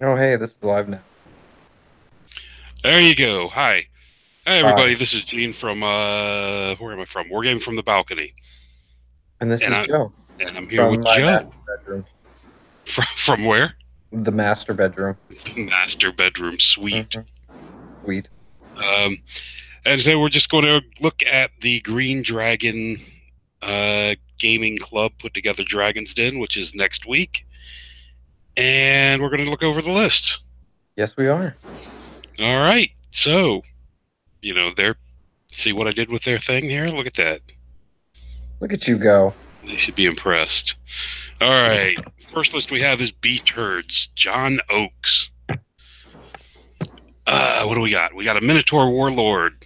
Oh, hey, this is live now. There you go. Hi. Hi, everybody. Hi, This is Gene from, where am I from? Wargame from the Balcony. and this And, is I, Joe and I'm here from with my Joe. master bedroom. From where? The master bedroom. The master bedroom suite. hmm Sweet. Um, and so we're just going to look at the Green Dragon Gaming Club put together Dragon's Den, which is next week. And we're going to look over the list. Yes, we are. All right. So, they're, see what I did with their thing here? Look at that. Look at you go. They should be impressed. All right. First list we have is Beast Herds, John Oakes. What do we got? We got a Minotaur Warlord.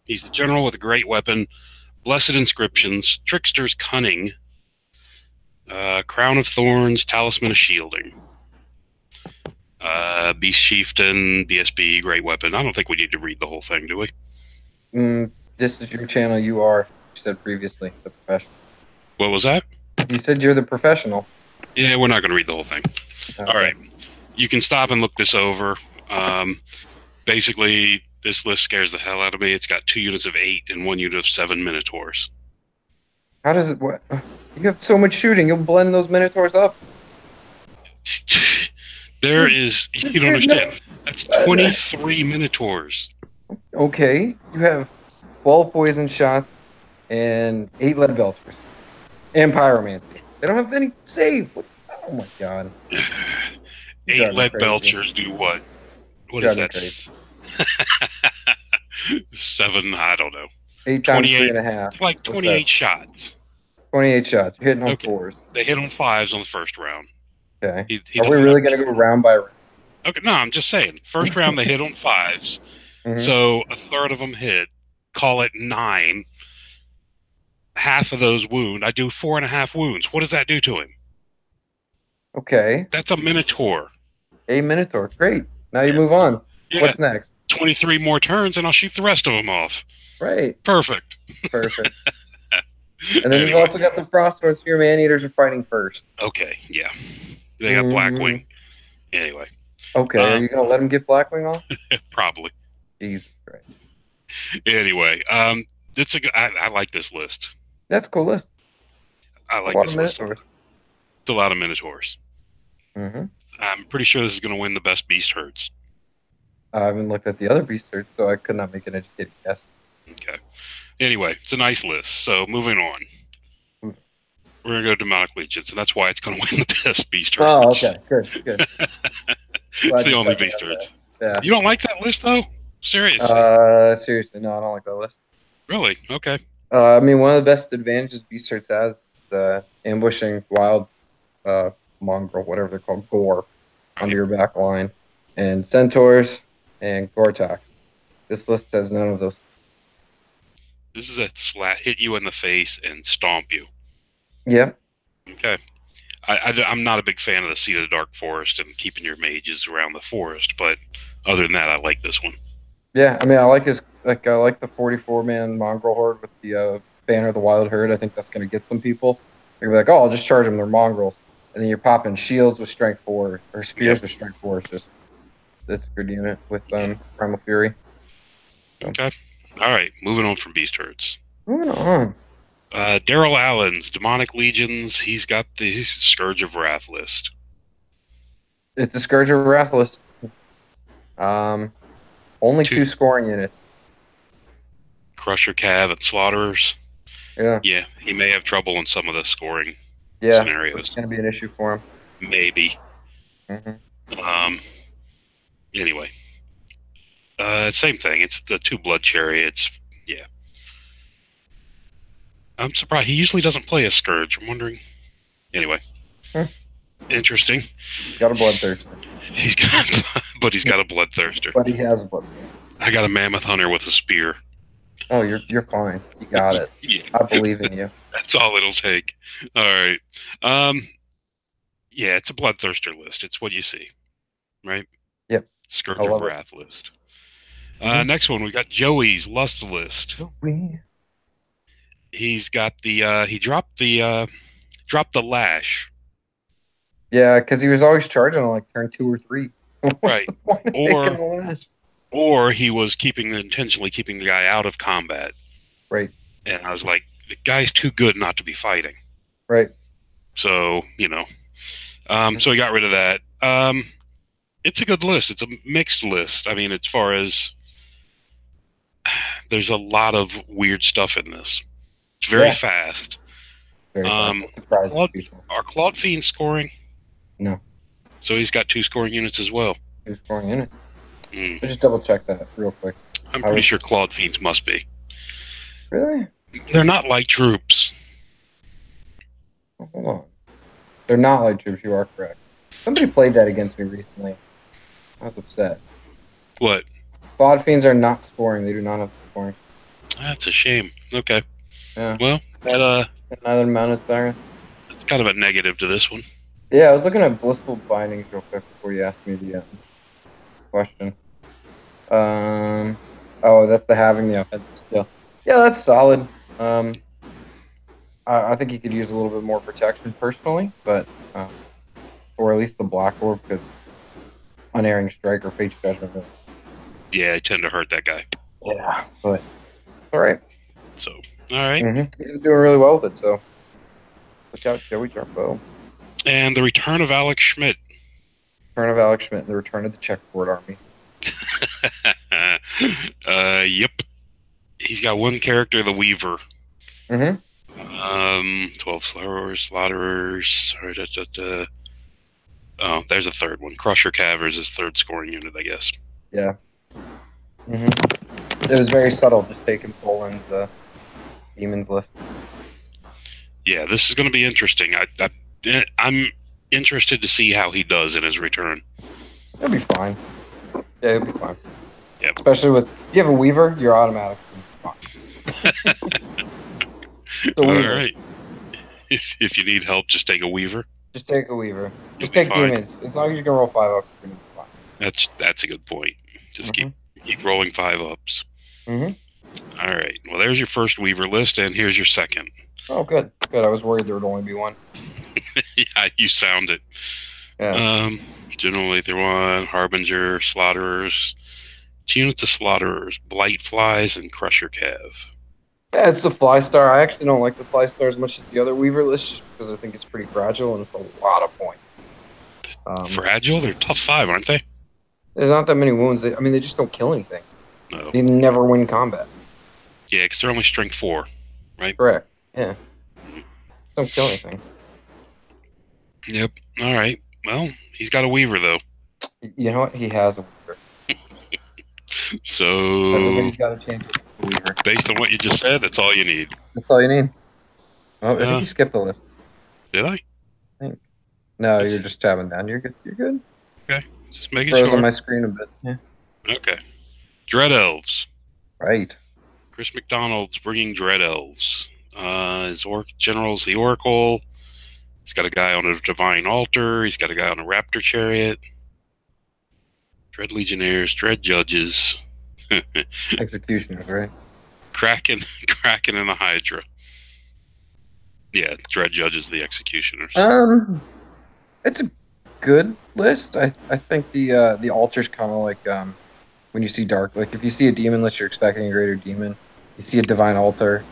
He's the general with a great weapon, Blessed Inscriptions, Trickster's Cunning, Crown of Thorns, Talisman of Shielding. Beast Chieftain, BSB, great weapon. I don't think we need to read the whole thing, do we? This is your channel. You are, you said previously, the professional. What was that? You said you're the professional. Yeah, we're not going to read the whole thing. All Okay. right. You can stop and look this over. Basically, this list scares the hell out of me. It's got 2 units of 8 and 1 unit of 7 Minotaurs. How does it? What? You have so much shooting. You'll blend those minotaurs up. There You're, is, you're you don't shooting understand. up. That's 23 Minotaurs. Okay. You have 12 poison shots and 8 lead belchers and pyromancy. They don't have any save. Oh my god. You 8 drive me lead crazy. belchers do what? What is Drive me that? crazy. 7, I don't know. 8 times 3 28, and a half. it's like What's that? 28 shots. 28 shots. You're hitting on Okay. fours. They hit on 5s on the first round. Okay. He Are we doesn't have. really going to go round by round? Okay, no, I'm just saying. First round, they hit on 5s. hmm So a third of them hit. Call it 9. Half of those wound. I do 4.5 wounds. What does that do to him? Okay. That's a Minotaur. A Minotaur. Great. Now you Yeah. move on. Yeah. What's next? 23 more turns and I'll shoot the rest of them off. Right. Perfect. Perfect. And then you've Anyway, also got the Frostworms. Your man eaters are fighting first. okay, yeah. They got Mm, Blackwing. Anyway, okay. Are um, you going to let him get Blackwing off? probably. Jesus Christ. Anyway, it's I like this list. That's a cool list. I A like lot of this list a lot. Minotaurs. It's a lot of Minotaurs. hmm I'm pretty sure this is going to win the best beast herds. I haven't looked at the other beast search, so I could not make an educated guess. Okay. Anyway, it's a nice list. So moving on, Hmm. we're gonna go Demonic Legions, and that's why it's going to win the best beast Oh, herds. okay. Good. Good. It's Glad the you only set me beast up herds. there. You don't like that list though? Yeah. Seriously? Seriously, no, I don't like that list. Really? Okay. I mean, one of the best advantages beast search has is ambushing wild uh, mongrel, whatever they're called, gore, under Right. your back line, and centaurs and Gortok. This list has none of those. This is a hit you in the face and stomp you. Yeah, Okay. I'm not a big fan of the Seat of the Dark Forest and keeping your mages around the forest, but other than that, I like this one. yeah. I mean, I like the 44-man mongrel horde with the banner of the wild herd. I think that's going to get some people. They're gonna be like, oh, I'll just charge them. They're mongrels, and then you're popping shields with strength 4 or Yep. spears with strength 4. It's a good unit with primal fury. So Okay. All right. Moving on from beast herds. moving on. Daryl Allen's Demonic Legions. He's got the Scourge of Wrath list. It's a Scourge of Wrathless. Um, only Two 2 scoring units. Crusher Cav and Slaughterers. Yeah, Yeah, he may have trouble in some of the scoring yeah. It's scenarios. going to be an issue for him. Maybe. hmm Um. Anyway, same thing. It's the 2 Blood Chariots. Yeah. I'm surprised. He usually doesn't play a Scourge. I'm wondering. Anyway, interesting. Got a bloodthirster, He's got, but he's got a Bloodthirster. but he has a blood. I got a Mammoth Hunter with a spear. Oh, you're fine. You got it. Yeah, I believe in you. that's all it'll take. All right. Um. Yeah, it's a Bloodthirster list. It's what you see, right? Yep, I Scourge of love it. Wrath list. hmm Next one, we got Joey's Lust list. He's got the he dropped the lash. Yeah, because he was always charging on like turn 2 or 3. Right. the point of taking the lash? Or he was intentionally keeping the guy out of combat. Right. And I was like, the guy's too good not to be fighting. Right. So, so he got rid of that. It's a good list. It's a mixed list. I mean, as far as there's a lot of weird stuff in this. It's very fast. Very fast. It surprises people. Are Claude Fiends scoring? No. So he's got 2 scoring units as well. 2 scoring units. Mm. I'll just double check that real quick. I'm pretty sure Claude Fiends must be. Really? They're not light troops. Oh, hold on. They're not light troops. You are correct. Somebody played that against me recently. I was upset. What? Claude Fiends are not scoring. They do not have scoring. That's a shame. Okay. Yeah. Well, that another mounted siren. It's kind of a negative to this one. Yeah, I was looking at blissful bindings real quick before you asked me the question. Oh, that's the having the offensive skill. Yeah, that's solid. I think he could use a little bit more protection personally, but or at least the black orb, because unerring strike or fate's judgment. Yeah, I tend to hurt that guy. Yeah, but all right. So, all right. He's been doing really well with it. So, look out, Joey Jarbo. And the return of Alex Schmidt. Return of Alex Schmidt, and the return of the checkerboard army. Yep. He's got one character, the Weaver. 12 Slaughterers. Oh, there's a third one. Crusher Cav is his 3rd scoring unit, I guess. Yeah. It was very subtle, just taking Poland's demons list. Yeah, this is going to be interesting. I'm interested to see how he does in his return. He'll be fine. Yeah, he'll be fine. Yep. Especially with, if you have a Weaver, you're automatically fine. All right. If you need help, just take a Weaver. Just take a Weaver. Just take demons. as long as you can roll 5 up, you're gonna be fine. That's a good point. Just keep rolling 5 ups. All right. Well, there's your first Weaver list, and here's your second. Oh, good. Good. I was worried there would only be one. Yeah, you sound it. Yeah. General Aether 1, Harbinger, Slaughterers, 2 units of Slaughterers, Blight Flies, and Crusher Cav. Yeah, it's the Fly Star. I actually don't like the Fly Star as much as the other Weaver list, just because I think it's pretty fragile and it's a lot of points. Fragile? They're tough 5, aren't they? There's not that many wounds. They just don't kill anything. No. They never win combat. Yeah, because they're only strength 4, right? Correct. Yeah. Don't kill anything. Yep. All right. Well, he's got a Weaver, though. You know what? He has a Weaver. So, everybody's got a chance with the Weaver. Based on what you just said, that's all you need. That's all you need. Oh, I think you skipped the list. Did I? No, you're just tabbing down. You're good. You're good. Okay. Just making sure. Froze on my screen a bit. Yeah. Okay. Dread Elves. Right. Chris McDonald's bringing Dread Elves. His General's the Oracle. He's got a guy on a Divine Altar. He's got a guy on a Raptor Chariot. Dread Legionnaires. Dread Judges. Executioners, right? Kraken and a Hydra. Yeah, Dread Judges, the Executioners. It's a good list. I think the altar's kind of like when you see dark. Like if you see a demon list, you're expecting a greater demon. You see a divine altar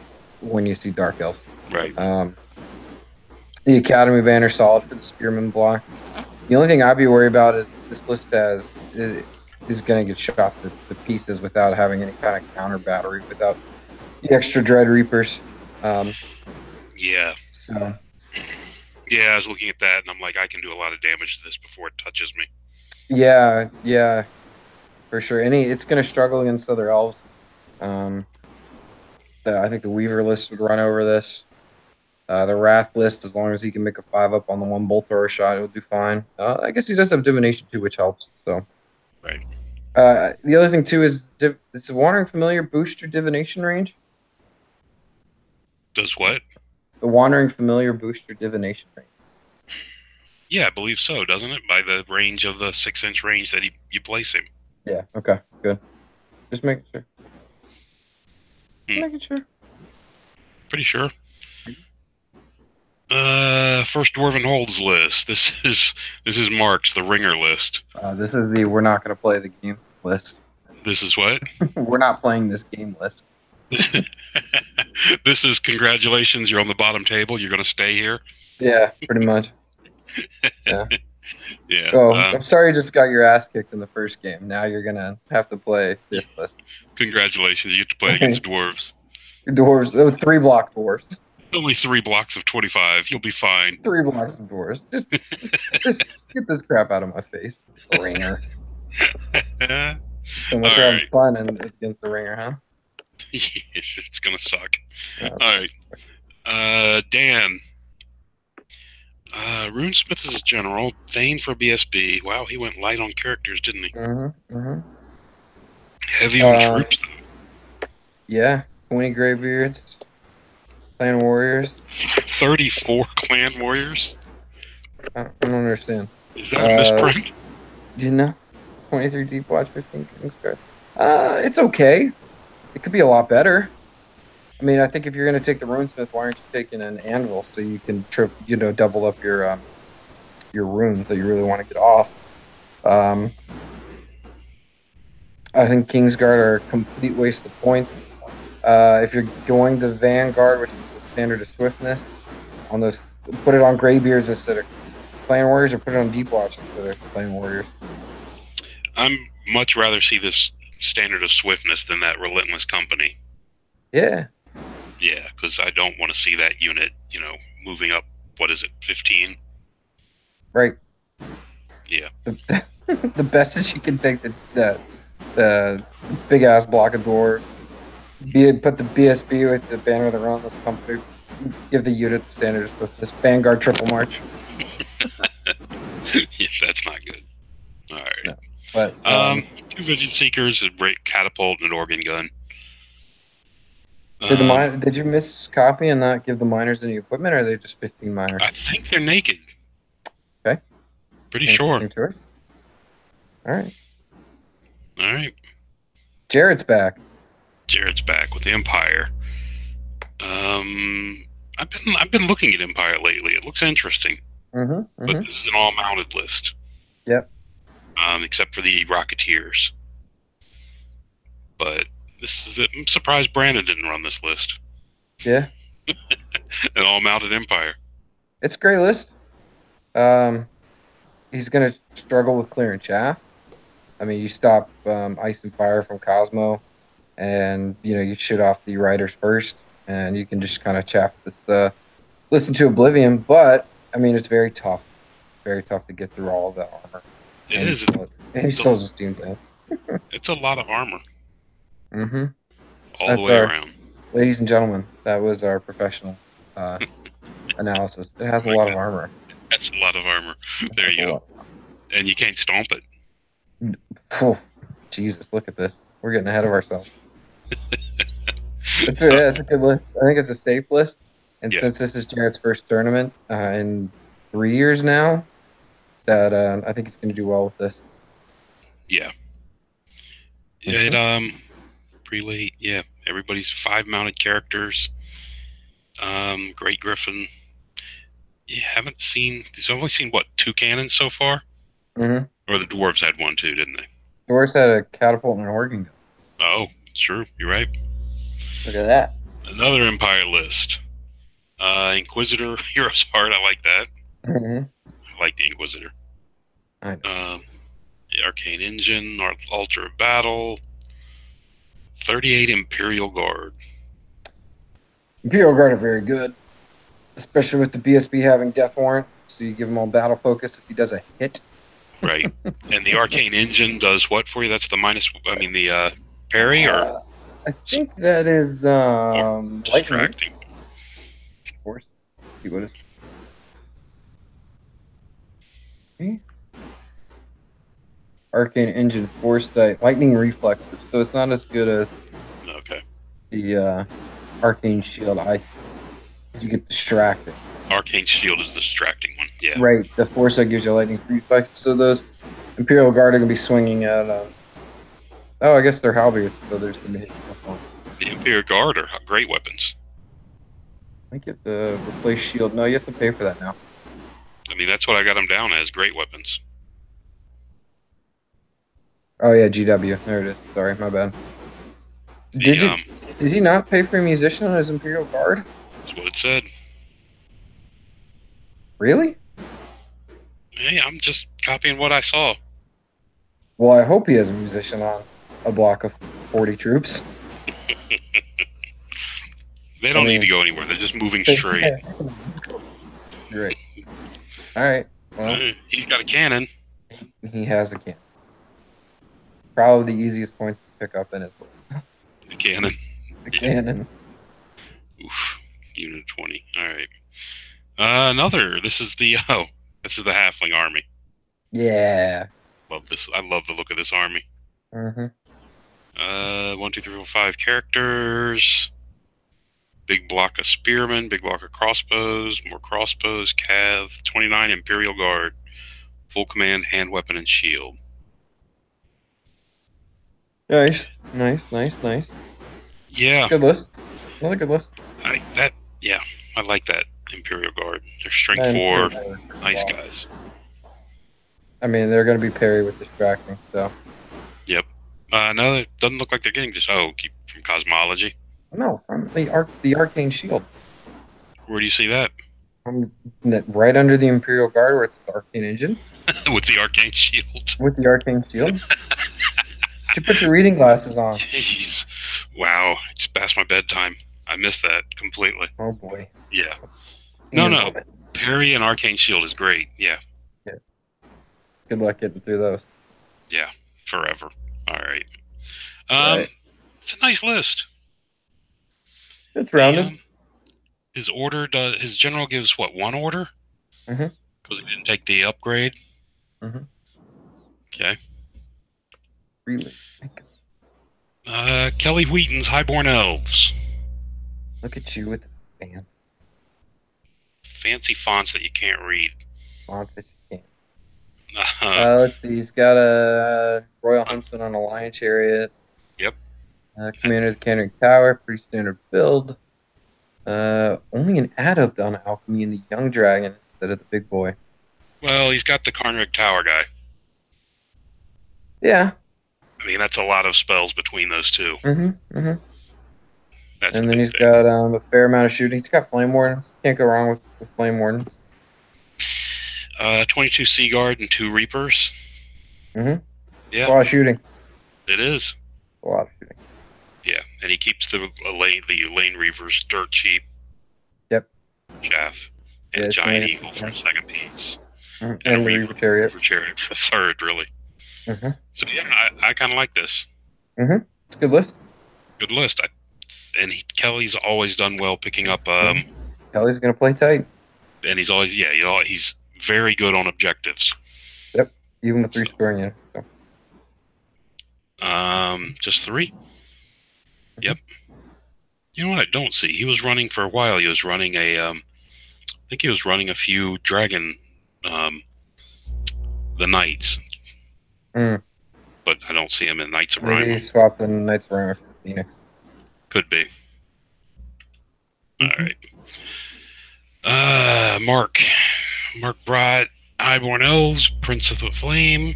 when you see dark elves. Right. The Academy banner solid for the Spearman block. The only thing I'd be worried about is this list is going to get shot to pieces without having any kind of counter battery, without the extra Dread Reapers. Yeah. So. Yeah, I was looking at that, and I'm like, I can do a lot of damage to this before it touches me. Yeah, for sure. It's going to struggle against other elves. I think the Weaver list would run over this. The Wrath list, as long as he can make a 5-up on the 1 bolt thrower shot, it'll do fine. I guess he does have Divination too, which helps. So. Right. The other thing too is it's a Wandering Familiar boost your Divination range. Does what? The Wandering Familiar boost your Divination range. Yeah, I believe so, doesn't it? By the range of the 6-inch range that you place him. Yeah. Okay. Good. Just making sure. Making sure. Pretty sure. First Dwarven Holds list. This is Mark's, the Ringer list. This is the we're not going to play the game list. This is what? We're not playing this game list. This is congratulations, you're on the bottom table. You're going to stay here. Yeah, pretty much. Yeah. Yeah. Oh, I'm sorry you just got your ass kicked in the first game. Now you're going to have to play this list. Congratulations, you get to play against dwarves. Dwarves, 3-block dwarves. Only 3 blocks of 25. You'll be fine. 3 blocks of dwarves. Just get this crap out of my face, Ringer. So much having fun against the Ringer, huh? Yeah, it's gonna suck. All right, Dan. Runesmith is a general. Thane for BSB. Wow, he went light on characters, didn't he? Heavy on troops, though. Yeah, 20 Greybeards. Clan Warriors. 34 Clan Warriors? I don't understand. Is that a misprint? You know? 23 Deep Watch, 15 Kingsguard. It's okay. It could be a lot better. I mean, I think if you're going to take the Runesmith, why aren't you taking an Anvil so you can double up your runes that you really want to get off? I think Kingsguard are a complete waste of points. If you're going to Vanguard, which is the standard of swiftness, on those, put it on Greybeards instead of Clan Warriors, or put it on Deep Watch instead of Clan Warriors. I'm much rather see this standard of swiftness than that Relentless Company. Yeah. Yeah, because I don't want to see that unit, moving up, 15? Right. Yeah. The best is you can take the big-ass block of dwarves, put the BSB with the banner of the Relentless Company, give the unit the standard with this Vanguard triple march. Yeah, that's not good. All right. No, but 2 Vision Seekers, a great catapult, and an organ gun. Did you miss copy and not give the miners any equipment, or are they just 15 miners? I think they're naked. Okay. Pretty sure. All right. All right. Jared's back. Jared's back with the Empire. I've been looking at Empire lately. It looks interesting. But this is an all-mounted list. Yep. Except for the Rocketeers. But I'm surprised Brandon didn't run this list. Yeah. An all-mounted Empire. It's a great list. He's going to struggle with clearing chaff. I mean, you stop Ice and Fire from Cosmo, and you shoot off the riders first, and you can just kind of chaff this listen to Oblivion. But I mean, it's very tough to get through all of that armor. It is. And he still just doomed it. It's a lot of armor. All That's the way around. Ladies and gentlemen, that was our professional analysis. It has a lot of armor. That's a lot of armor. There you go. And you can't stomp it. Oh, Jesus, look at this. We're getting ahead of ourselves. It's a good list. I think it's a safe list. And since this is Jared's first tournament in 3 years now, that I think he's going to do well with this. Yeah. Prelate, yeah. Everybody's 5 mounted characters. Great Griffin. Yeah, I've only seen, 2 cannons so far? Or the dwarves had 1 too, didn't they? Dwarves had a catapult and an organ gun. Oh, it's true. You're right. Look at that. Another Empire list. Inquisitor, Hero's Heart, I like that. I like the Inquisitor. I know. The Arcane Engine, Altar of Battle, 38 Imperial Guard. Imperial Guard are very good, especially with the BSB having Death Warrant, so you give him all battle focus if he does a hit. Right. And the Arcane Engine does what for you? That's the parry, or? I think that is distracting. Of course. See what is. Okay. Arcane Engine Foresight, Lightning Reflexes, so it's not as good as the Arcane Shield. You get distracted. Arcane Shield is the distracting one, yeah. Right, the Foresight gives you Lightning Reflexes, so those Imperial Guard are going to be swinging at, I guess they're halberds, so there's going to be The Imperial Guard are great weapons. I think you have to replace shield. No, you have to pay for that now. I mean, that's what I got him down as, great weapons. Oh yeah, GW. There it is. Sorry, my bad. Did you? Did he not pay for a musician on his Imperial Guard? That's what it said. Really? Hey, I'm just copying what I saw. Well, I hope he has a musician on a block of 40 troops. They don't need to go anywhere. They're just moving straight. Great. All right. Well, he's got a cannon. He has a cannon. Probably the easiest points to pick up in his book. A cannon. A cannon. Oof. Unit 20. All right. Another. This is the halfling army. Yeah. Love this. I love the look of this army. Mm-hmm. 1, 2, 3, 4, 5 characters. Big block of spearmen, big block of crossbows, more crossbows, cav, 29 Imperial Guard, full command, hand weapon, and shield. Nice. Yeah. Good list. Another good list. I like that Imperial Guard. They're strength 4, nice guys. I mean, they're going to be parry with distracting, so. Yep. No, it doesn't look like they're getting from cosmology. No, from the arcane shield. Where do you see that? Right under the Imperial Guard, where it's the arcane engine. With the arcane shield. With the arcane shield. You put your reading glasses on. Jeez. Wow. It's past my bedtime. I missed that completely. Oh boy. Yeah. No. Parry and arcane shield is great. Yeah. Good luck getting through those. Yeah. Forever. All right. Right. It's a nice list. It's rounded. His general gives what, 1 order? Mm-hmm. Because he didn't take the upgrade. Mm-hmm. Okay. Really? Kelly Wheaton's Highborn Elves. Look at you with the fan. Fancy fonts that you can't read. Fonts that you can't. Let's see. He's got a Royal Huntsman on a Lion Chariot. Yep. Commander of the Canning Tower. Pretty standard build. Only an adept on alchemy in the Young Dragon instead of the big boy. Well, he's got the Karnrik Tower guy. Yeah. I mean, that's a lot of spells between those two. Mm-hmm. Mm-hmm. And then he's got a fair amount of shooting. He's got Flame Wardens. Can't go wrong with Flame Wardens. 22 Sea Guard and 2 Reapers. Mm-hmm. Yeah. A lot of shooting. It is. A lot of shooting. Yeah, and he keeps the lane Reavers dirt cheap. Yep. Chaff. And a Giant Eagle for a second piece. Mm-hmm. And a Reaver Chariot. Reaver Chariot for the third, really. Mm-hmm. So yeah, I kind of like this. Mm-hmm. It's a good list. Good list. Kelly's always done well picking up. Kelly's gonna play tight. And he's always he's very good on objectives. Yep. Even with 3 scoring units. So. Just 3. Yep. You know what I don't see? He was running for a while. He was running I think he was running a few dragon, the Knights. Mm. But I don't see him in Knights of Maybe Rhyme. he swapped the Knights of Rhyme for Phoenix. Could be. All right. Mark brought Highborn Elves, Prince of the Flame.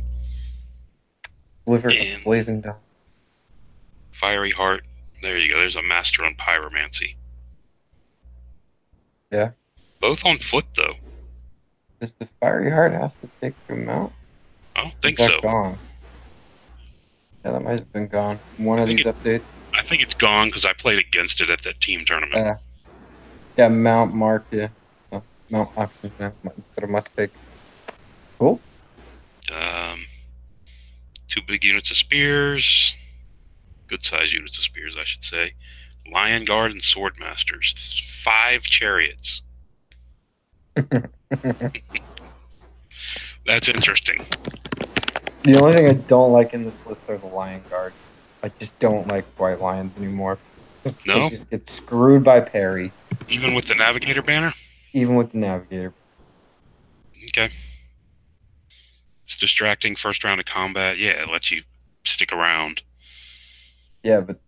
Blazing Dawn. Fiery Heart. There you go. There's a master on pyromancy. Yeah. Both on foot, though. Does the Fiery Heart have to take him out? I don't think so. Gone? Yeah, that might have been gone. One of these updates. I think it's gone because I played against it at that team tournament. Yeah, Mount Mark, yeah. Mount options now. But a must take. Cool. 2 big units of spears. Good size units of spears, I should say. Lion Guard and Sword Masters. 5 chariots. That's interesting. The only thing I don't like in this list are the Lion Guard. I just don't like White Lions anymore. No? They just get screwed by parry. Even with the Navigator banner? Even with the Navigator. Okay. It's distracting first round of combat. Yeah, it lets you stick around. Yeah, but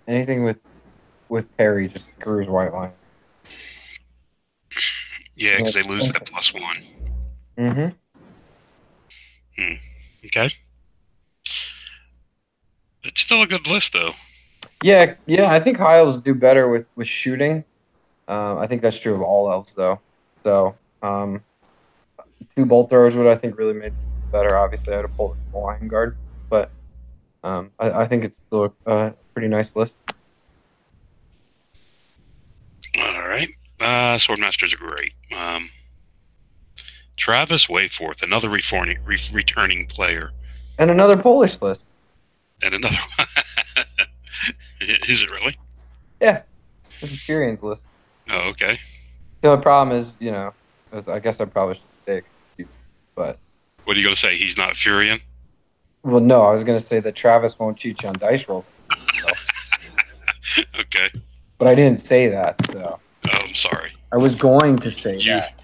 anything with parry just screws White Lion. Yeah, because they lose that +1. Mm-hmm. Okay. It's still a good list, though. Yeah. I think high elves do better with shooting. I think that's true of all elves, though. So, 2 bolt throwers would, I think, really made this better. Obviously, I had to pull the Lion Guard, but I think it's still a pretty nice list. All right. Swordmasters are great. Travis Wayforth, another returning player. And another Polish list. And another one. Is it really? Yeah. This is Tyrion's list. Oh, okay. The only problem is, I guess I probably should say it, but... What are you going to say? He's not Furion? Well, no, I was going to say that Travis won't cheat you on dice rolls. Okay. But I didn't say that, so... Oh, I'm sorry. I was going to say that.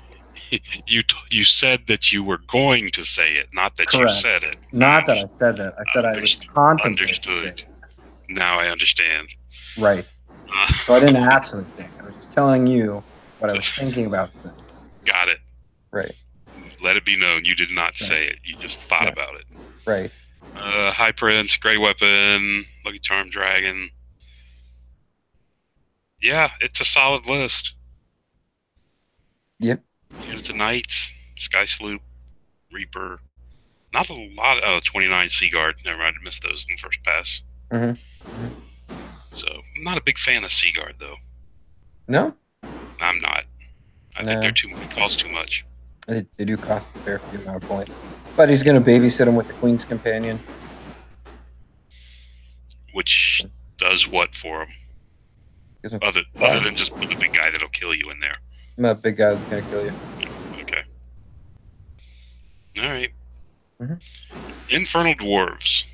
You said that you were going to say it, not that Correct. You said it. Not that I said that. I said I was contemplating. Understood. Now I understand. Right. So I didn't actually think. I was just telling you what I was thinking about. Got it. Right. Let it be known you did not say it. You just thought about it. Right. High Prince, Grey Weapon, Lucky Charm Dragon. Yeah, it's a solid list. Yep. Units of Knights, Sky Sloop, Reaper. Not a lot of 29 Seaguard. Never mind, I missed those in the first pass. So, I'm not a big fan of Seaguard, though. No? I'm not. I think they're too much. Cost too much. They do cost a fair few amount of points. But he's going to babysit him with the Queen's Companion. Which does what for him? Other than just put the big guy that'll kill you in there. That big guy that's going to kill you. Okay. All right. Infernal Dwarves.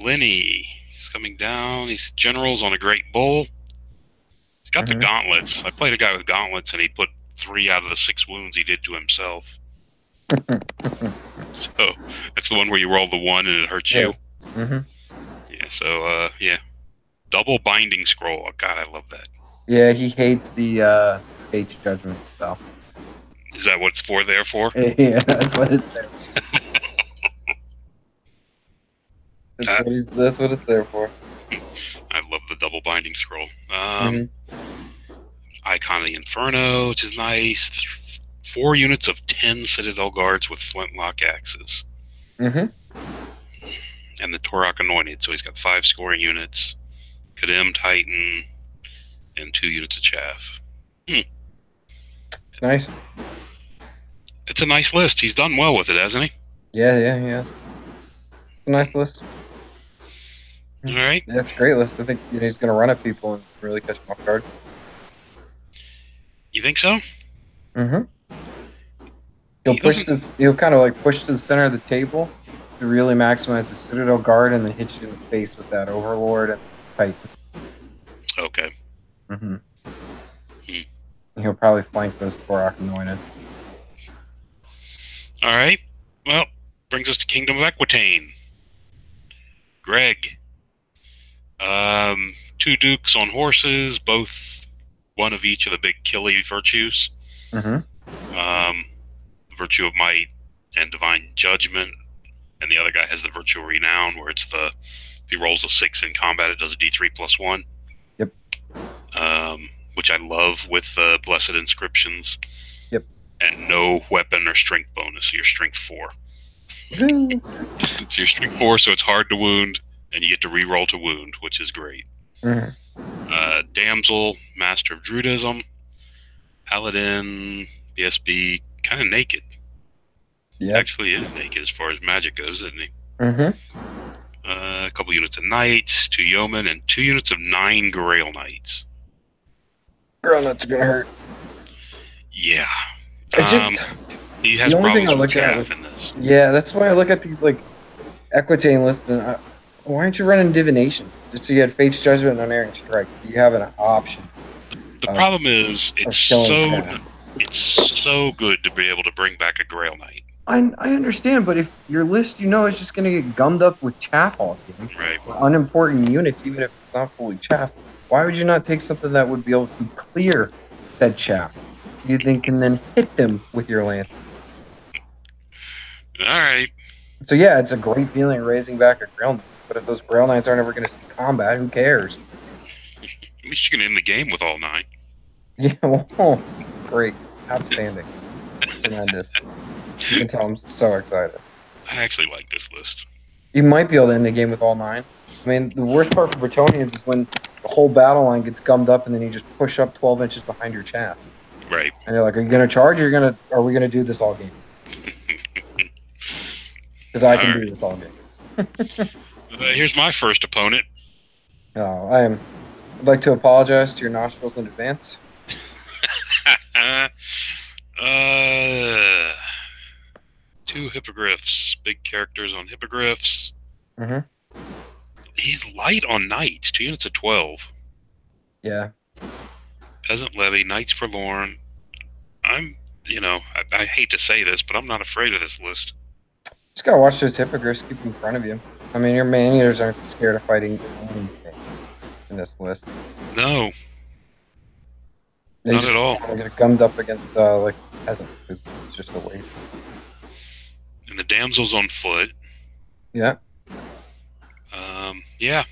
Lenny. He's coming down. He's generals on a great bull. He's got the gauntlets. I played a guy with gauntlets, and he put 3 out of the 6 wounds he did to himself. So, that's the one where you roll the 1 and it hurts you. Yeah, so, yeah. Double Binding Scroll. Oh, God, I love that. Yeah, he hates the H Judgment spell. Is that what it's there for? Yeah, that's what it's there for. That's what it's there for. I love the Double Binding Scroll. Icon of the Inferno, which is nice. 4 units of 10 Citadel Guards with flintlock axes. And the Torok Anointed, so he's got 5 scoring units. Kadem Titan, and 2 units of chaff. Nice. It's a nice list. He's done well with it, hasn't he? Yeah. It's a nice list. All right. Yeah, it's a great list. I think he's going to run at people and really catch them off guard. You think so? He'll kind of like push to the center of the table to really maximize the Citadel Guard and then hit you in the face with that Overlord and Titan. Okay. He'll probably flank those Torok Anointed. All right. Well, brings us to Kingdom of Equitaine. Greg. 2 dukes on horses, both one of each of the big killy virtues. Virtue of Might and Divine Judgment, and the other guy has the Virtue of Renown, where it's if he rolls a 6 in combat, it does a D3 + 1. Yep. Which I love with the Blessed Inscriptions. Yep. And no weapon or strength bonus, so you're strength 4. So you're strength 4, so it's hard to wound, and you get to re-roll to wound, which is great. Damsel, Master of Druidism, Paladin, BSB, kind of naked. Yeah. Actually is naked as far as magic goes, isn't he? A couple units of Knights, 2 Yeomen, and 2 units of 9 Grail Knights. Grail Knights are going to hurt. Yeah. He has the only thing problems I with look chaff at in this. Yeah, that's why I look at these like Equitaine lists and why aren't you running Divination? Just so you had Fate's Judgment and Unerring Strike. You have an option. The problem is it's so good to be able to bring back a Grail Knight. I understand, but if your list is just going to get gummed up with chaff all game, right? Unimportant units, even if it's not fully chaff, why would you not take something that would be able to clear said chaff. So you then can then hit them with your lance. All right. So yeah, it's a great feeling raising back a Grail Knight. But if those Grail Knights aren't ever going to see combat, who cares? At least you can end the game with all 9. Yeah, well, great. Outstanding. Tremendous. You can tell I'm so excited. I actually like this list. You might be able to end the game with all 9. I mean, the worst part for Bretonians is when the whole battle line gets gummed up and then you just push up 12 inches behind your chaff. Right. And you're like, are you going to charge or are we going to do this all game? Because I can do this all game. Here's my first opponent. Oh, I'd like to apologize to your nostrils in advance. Two hippogriffs. Big characters on hippogriffs. Mm-hmm. He's light on knights. 2 units of 12. Yeah. Peasant Levy, Knights Forlorn. I hate to say this, but I'm not afraid of this list. Just gotta watch those hippogriffs keep in front of you. I mean, your man-eaters aren't scared of fighting anything in this list. No. Not at all. They get gummed up against, peasants. It's just a waste. And the damsel's on foot. Yeah. Yeah.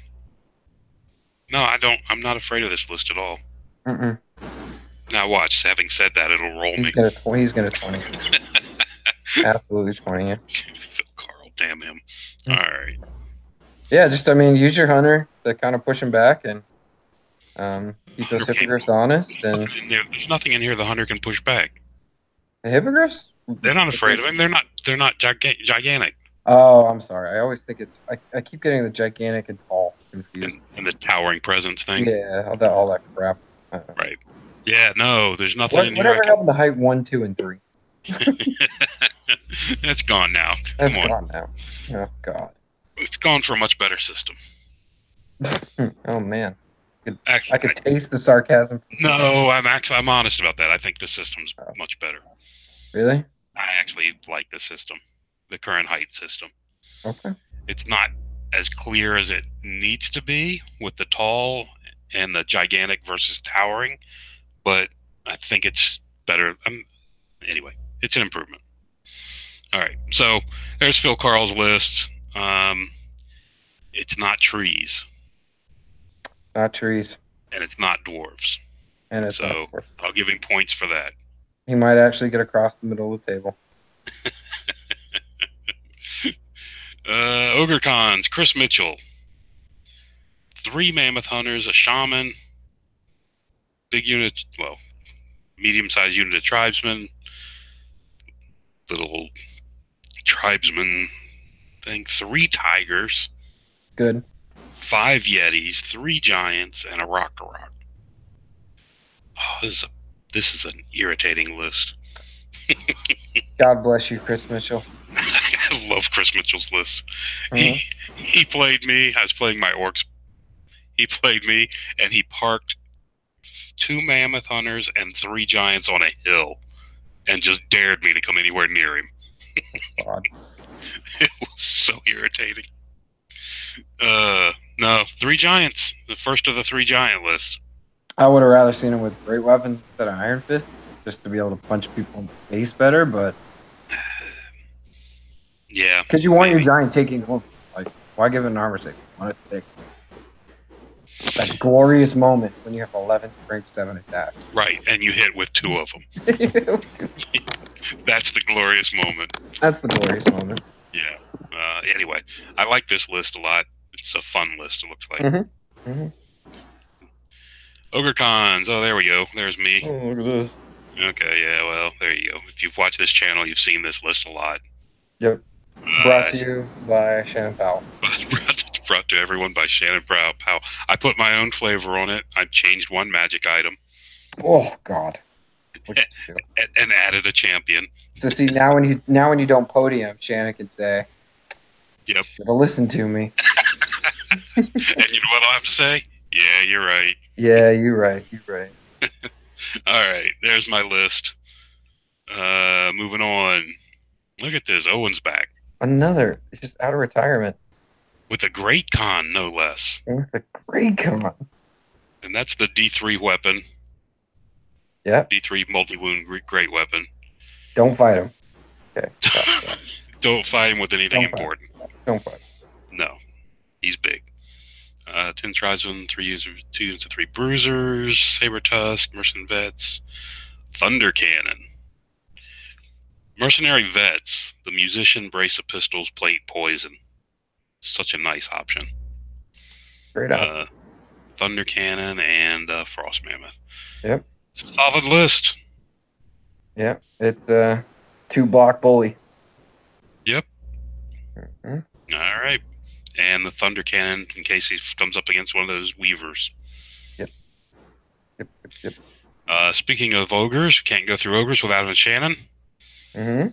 No, I'm not afraid of this list at all. Mm-mm. Now watch, having said that, it'll roll me. He's gonna 20. Absolutely 20 you. Phil Carl, damn him. All right. Yeah, use your hunter to kind of push him back and keep those hippogriffs honest. And there's nothing in here the hunter can push back. The hippogriffs? They're not afraid of him. They're not gigantic. Oh, I'm sorry. I always think I keep getting the gigantic and tall confused. And the towering presence thing. Yeah, all that crap. Right. Yeah, no, there's nothing in here. Whatever happened to height 1, 2, and 3? It's gone now. That's gone now. Oh God. It's gone for a much better system. Oh man. I could taste the sarcasm. No, I'm honest about that. I think the system's much better. Really? I actually like the system, the current height system. Okay. It's not as clear as it needs to be with the tall and the gigantic versus towering, but I think it's better. Anyway, it's an improvement. All right, so there's Phil Carl's list. It's not trees. Not trees. And it's not dwarves. And it's so I'll give him points for that. He might actually get across the middle of the table. Ogre Khons, Chris Mitchell. 3 Mammoth Hunters, a Shaman, big unit, well, medium-sized unit of Tribesmen, little Tribesman thing, 3 Tigers. Good. 5 Yetis, 3 Giants, and a Rock. Oh, this is an irritating list. God bless you, Chris Mitchell. I love Chris Mitchell's list. He played me. I was playing my orcs. He played me, and he parked 2 Mammoth Hunters and 3 Giants on a hill and just dared me to come anywhere near him. God. It was so irritating. No, 3 Giants. The first of the 3 Giant lists. I would have rather seen him with great weapons instead of Iron Fist, just to be able to punch people in the face better, but... Yeah. Because you want your Giant taking home. Like, why give it an armor save? You want it to take that glorious moment when you have 11 strength 7 attack. Right, and you hit with 2 of them. That's the glorious moment. That's the glorious moment. Yeah. Anyway, I like this list a lot. It's a fun list, it looks like. Mm-hmm. Mm-hmm. Ogre Khons. Oh, there we go. There's me. Oh, look at this. Okay, yeah, well, there you go. If you've watched this channel, you've seen this list a lot. Yep. Brought to you by Shannon Powell. Brought to everyone by Shannon Powell. I put my own flavor on it. I changed 1 magic item. Oh, God. And added a champion. So see, now when you don't podium, Shannon can say, "Yep, should have listened to me." And you know what I'll have to say? Yeah, you're right. Yeah, you're right. You're right. All right, there's my list. Moving on. Look at this. Owen's back. Another. It's just out of retirement. With a Great Khan, no less. With a Great Khan. And that's the D3 weapon. Yeah. D3 multi-wound great weapon. Don't fight him. Okay. Stop. Don't fight him with anything important. Don't fight him. No. He's big. 10 tribesmen, 2 units of 3 bruisers, saber tusk, mercenary vets, thunder cannon. Mercenary vets, the musician, brace of pistols, plate, poison. Such a nice option. Great option. Thunder cannon and frost mammoth. Yep. It's a solid list. Yep. It's a 2-block bully. Yep. Mm-hmm. All right. And the thunder cannon in case he comes up against one of those weavers. Yep. Speaking of ogres, can't go through ogres without an enchanting. Mm-hmm.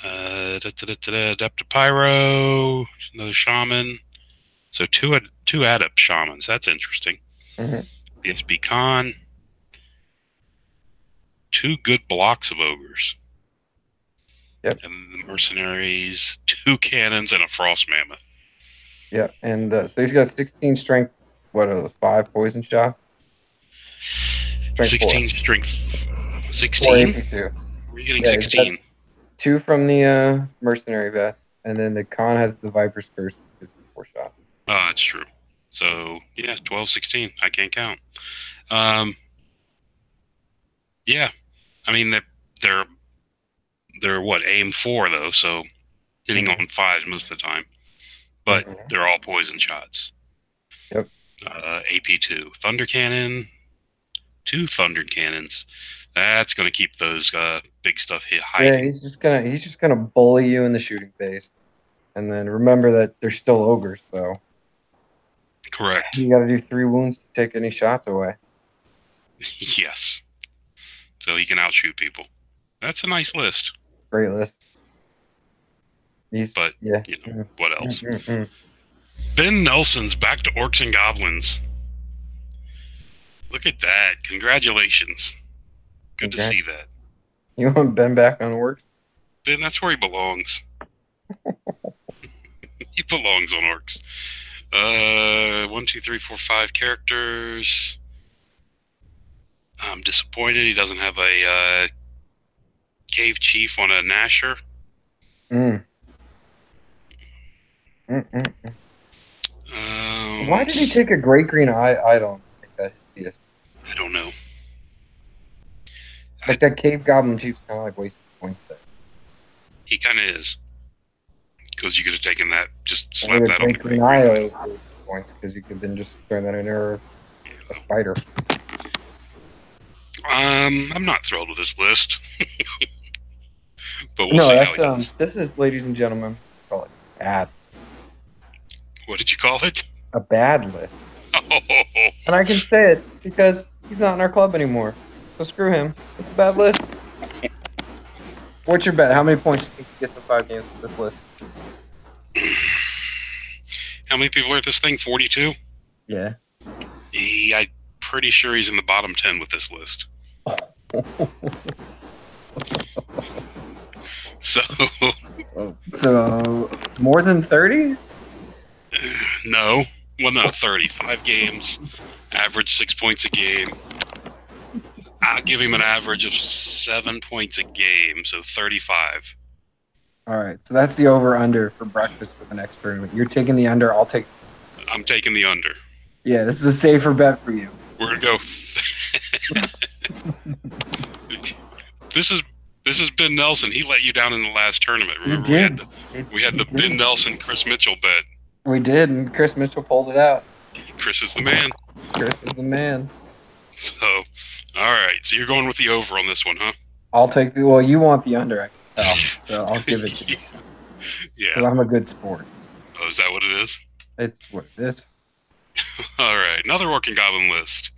Adept of Pyro, another shaman. So two adept shamans. That's interesting. Mm-hmm. PSB Con. 2 good blocks of ogres. Yep. And the mercenaries, 2 cannons, and a frost mammoth. Yeah, and so he's got 16 strength. What are those? 5 poison shots? Strength 16 4. Strength. 16? Where are you getting 16? 2 from the mercenary vets, and then the con has the Viper's Curse, which is 4 shots. Oh, that's true. So, yeah, 12, 16. I can't count. Yeah. I mean, they're what, aim 4, though, so hitting on 5s most of the time. But they're all poison shots. Yep. AP2. Thunder cannon. 2 thunder cannons. That's going to keep those big stuff hiding. Yeah, he's just gonna bully you in the shooting phase, and then remember that they're still ogres, so correct. You got to do 3 wounds to take any shots away. Yes. So he can outshoot people. That's a nice list. Great list. But yeah. You know, what else? Ben Nelson's back to Orcs and Goblins. Look at that! Congratulations. Good to see that. You want Ben back on Orcs? Ben, that's where he belongs. He belongs on Orcs. 1, 2, 3, 4, 5 characters. I'm disappointed he doesn't have a Cave Chief on a Nasher. Why did he take a Great Green Eye? I don't think that is. I don't know. Like that Cave Goblin Chief's kind of like wasting points there. He kind of is. Because you could have taken that, just slap that on the Great Green Eye points, because you could then just turn that into a spider. I'm not thrilled with this list. But we'll see how it goes. This is, ladies and gentlemen, call it bad. What did you call it? A bad list. Oh. And I can say it because he's not in our club anymore. So screw him. It's a bad list. What's your bet? How many points do you think you get to 5 games with this list? How many people are at this thing? 42? Yeah. I'm pretty sure he's in the bottom 10 with this list. So more than 30? No. Well, no, 30. 5 games. Average 6 points a game. I'll give him an average of 7 points a game, so 35. All right, so that's the over-under for breakfast for the next tournament. You're taking the under, I'm taking the under. Yeah, this is a safer bet for you. We're going to go... This is Ben Nelson. He let you down in the last tournament. Remember, we had the Ben Nelson, Chris Mitchell bet. We did, and Chris Mitchell pulled it out. Chris is the man. Chris is the man. So, all right. So you're going with the over on this one, huh? I'll take the... Well, you want the under, I can tell. So I'll give it to you. Yeah. Because I'm a good sport. Oh, is that what it is? It's what it is. All right. Another Orc and Goblin list.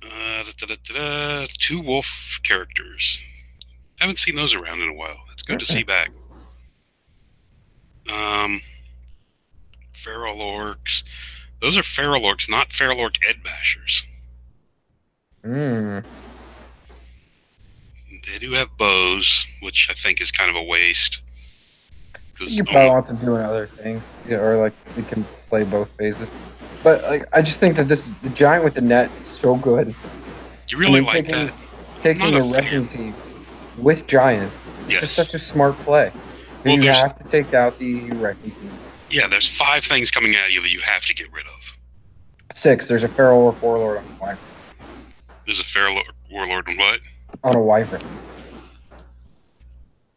2 wolf characters. Haven't seen those around in a while. It's good to see back. Feral Orcs. Those are Feral Orcs, not Feral Orc Edbashers. They do have bows, which I think is kind of a waste. You probably want to do another thing, or like we can play both phases. But like, I just think that the giant with the net is so good. You really and then like that? taking Not the a wrecking fan. team with giants. It's Yes. just such a smart play. Well, You there's have to take out the wrecking team. yeah, there's 5 things coming at you that you have to get rid of. 6. There's a feral orc warlord on a wyvern. There's a feral warlord on what? On a wyvern.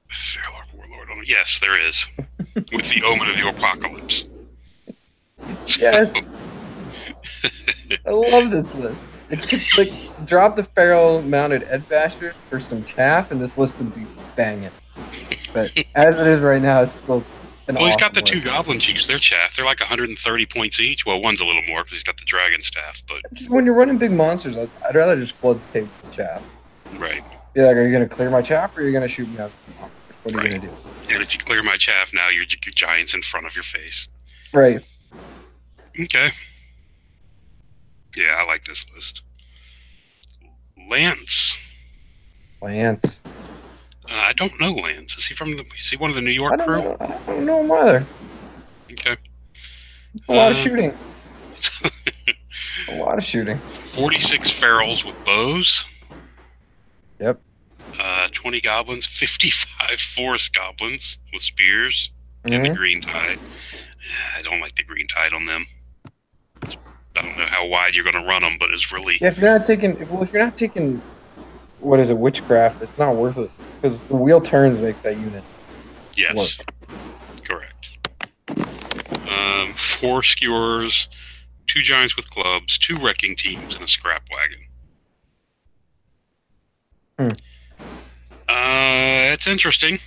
Feral warlord on. Yes, there is. With the omen of the apocalypse. Yes. I love this list. It could, like, drop the feral mounted Edbashers for some chaff, and this list would be banging. But as it is right now, it's still an Well, he's got the awesome 2 list. goblin chiefs. They're chaff. They're like 130 points each. Well, one's a little more because he's got the dragon staff, but Just when you're running big monsters, I'd rather just flood the table with chaff. right. Be like, are you going to clear my chaff, or are you going to shoot me out? What are you going to do? And if you clear my chaff now, your giant's in front of your face. Right. Okay. Yeah, I like this list. Lance. Lance. I don't know Lance. Is he one of the New York I don't crew? know. I don't know him either. Okay. A lot of shooting. A lot of shooting. 46 ferals with bows. Yep. 20 goblins. 55 forest goblins with spears. And the green tide. I don't like the green tide on them. I don't know how wide you're going to run them, but it's really... Yeah, if you're not taking, what is it, witchcraft, it's not worth it. Because the wheel turns make that unit Yes. work. Correct. 4 skewers, 2 giants with clubs, 2 wrecking teams, and a scrap wagon. It's interesting.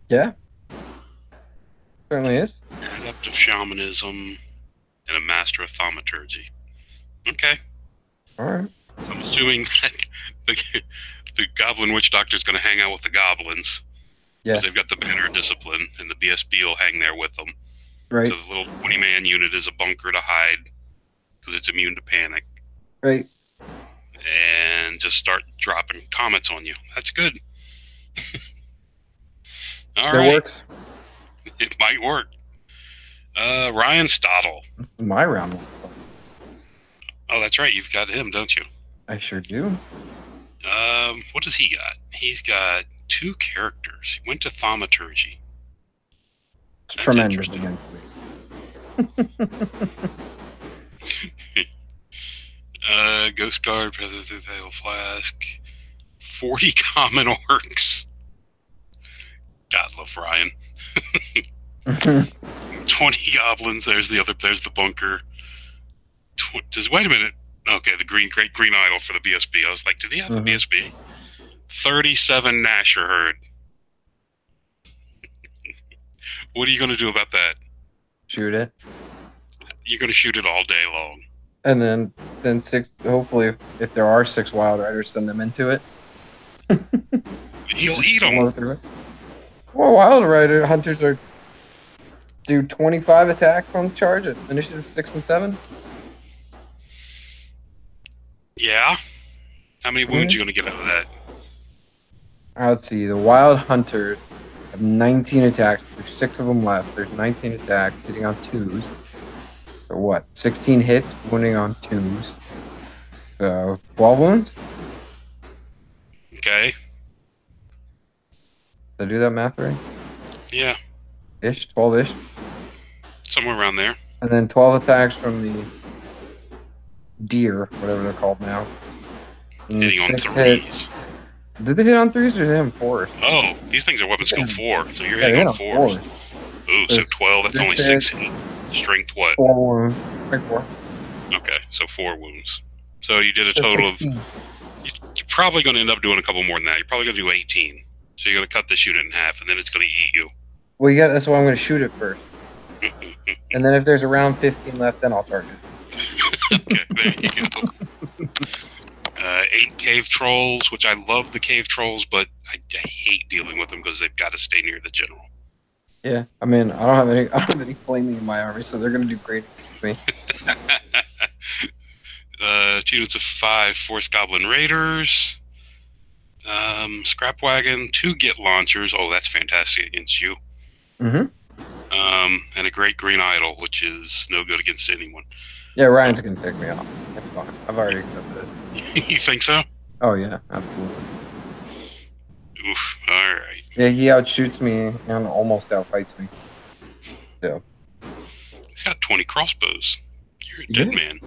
Yeah. Certainly is. Adeptive shamanism and a master of thaumaturgy. Okay. Alright. So I'm assuming that the goblin witch doctor is going to hang out with the goblins. Yeah. Because they've got the banner of discipline, and the BSB will hang there with them. Right. So the little 20-man unit is a bunker to hide because it's immune to panic. Right. And just start dropping comets on you. That's good. All right. It works. It might work. Ryan Stottle. This is my round one. Oh, that's right. You've got him, don't you? I sure do. What does he got? He's got 2 characters. He went to thaumaturgy. It's That's tremendous interesting. against me. Ghost Guard, Predator, Flask. 40 common orcs. God love Ryan. 20 goblins. There's the bunker. Wait a minute. Okay, the great green idol for the BSB. I was like, did he have the BSB? 37 Nasher herd. What are you going to do about that? Shoot it. You're going to shoot it all day long. And then 6, hopefully, if there are 6 wild riders, send them into it. He'll eat them. Well, wild rider hunters do 25 attacks on charge at initiative 6 and 7. Yeah. How many wounds are you going to get out of that? Let's see. The wild hunters have 19 attacks. There's 6 of them left. There's 19 attacks, hitting on 2s. So what? 16 hits, wounding on 2s. So 12 wounds? Okay. Did I do that math right? Yeah. 12-ish. Somewhere around there. And then 12 attacks from the deer, whatever they're called now. And Hitting on 6 3s. hits. Did they hit on 3s or did they hit on 4s? Oh, these things are weapon skill 4, so you're Yeah, hitting they hit on 4s. Ooh, so 12, that's only 6 hits. Strength what? 4 wounds. Strength 4. Okay, so 4 wounds. So you did a total of... 16. You're probably going to end up doing a couple more than that. You're probably going to do 18. So you're going to cut this unit in half, and then it's going to eat you. Well, that's why I'm going to shoot it first. And then if there's around 15 left, then I'll target it. Okay, there you go. 8 cave trolls, which I love the cave trolls, but I hate dealing with them because they've got to stay near the general. Yeah, I mean, I don't have any flaming in my army, so they're going to do great against me. 2 units of 5 Forest Goblin Raiders. Scrap Wagon, 2 Git Launchers. Oh, that's fantastic against you. Mm-hmm. And a Great Green Idol, which is no good against anyone. Yeah, Ryan's going to take me off. That's fine. I've already accepted it. You think so? Oh yeah, absolutely. Oof. All right. Yeah, he outshoots me and almost outfights me. So He's got 20 crossbows. You're a yeah, dead man.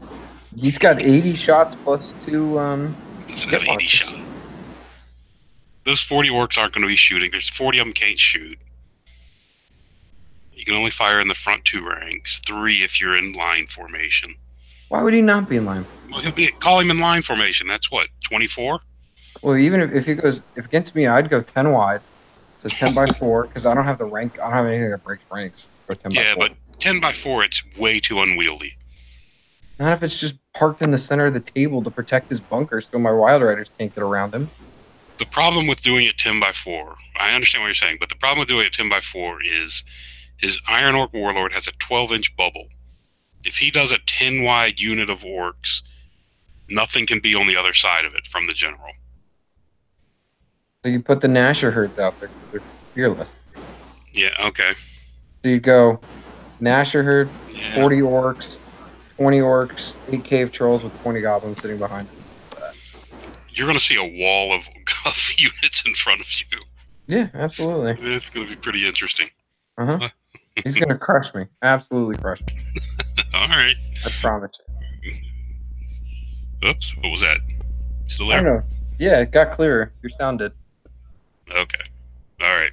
he's got 80 shots plus 2 Doesn't hit have 80 markers. shot. Those 40 orcs aren't going to be shooting. There's 40 of them can't shoot. You can only fire in the front 2 ranks. 3 if you're in line formation. Why would he not be in line? Well, call him in line formation. That's what, 24? Well, even if he goes if against me, I'd go 10 wide, so 10 by 4 because I don't have the rank. I don't have anything that breaks ranks. Go 10 by 4. But 10 by 4, it's way too unwieldy. Not if it's just parked in the center of the table to protect his bunker, so my Wild Riders can't get around him. The problem with doing it 10 by 4, I understand what you're saying, but the problem with doing it 10 by 4 is his Iron Orc Warlord has a 12-inch bubble. If he does a 10-wide unit of orcs, nothing can be on the other side of it from the general. So you put the Nasher herds out there. They're fearless. Yeah, okay. So you go Nasher herd, Yeah. 40 orcs, 20 orcs, 8 cave trolls with 20 goblins sitting behind them. You're going to see a wall of units in front of you. Yeah, absolutely. It's going to be pretty interesting. Uh-huh. He's going to crush me. Absolutely crush me. All right. I promise you. Oops, what was that? Still I there? don't know. Yeah, it got clearer. Your sound did. Okay. All right.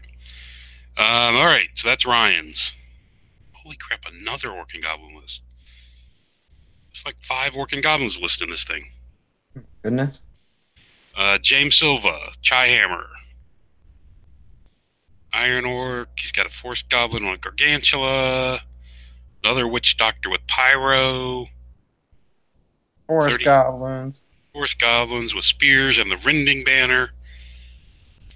All right, so that's Ryan's. Holy crap, another Orc and Goblin list. There's like 5 Orc and Goblins listed in this thing. Goodness. James Silva, Chaihammer. Iron Orc, he's got a Force Goblin on a Gargantula. Another Witch Doctor with Pyro. Forest goblins. Force Goblins with Spears and the Rending Banner.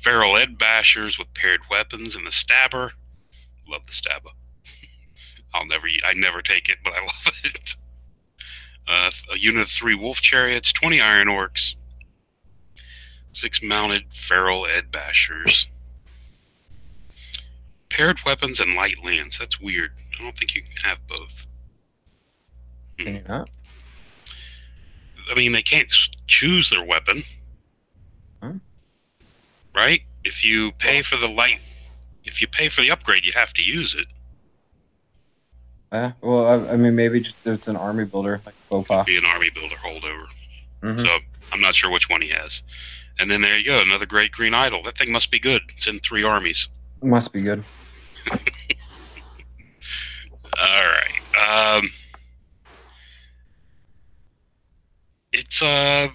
Feral Ed Bashers with paired weapons and the Stabber. Love the Stabber. I never take it, but I love it. A unit of 3 Wolf Chariots, 20 Iron Orcs, 6 mounted Feral Ed Bashers. Paired weapons and light lance. That's weird. I don't think you can have both. Can you not? I mean, they can't choose their weapon. Huh? Right? If you pay for the upgrade, you have to use it. Well, I mean, maybe just it's an army builder, like Bopa. Be an army builder holdover. Mm-hmm. So I'm not sure which one he has. And then there you go, another great green idol. That thing must be good. It's in 3 armies. Must be good. All right. It's a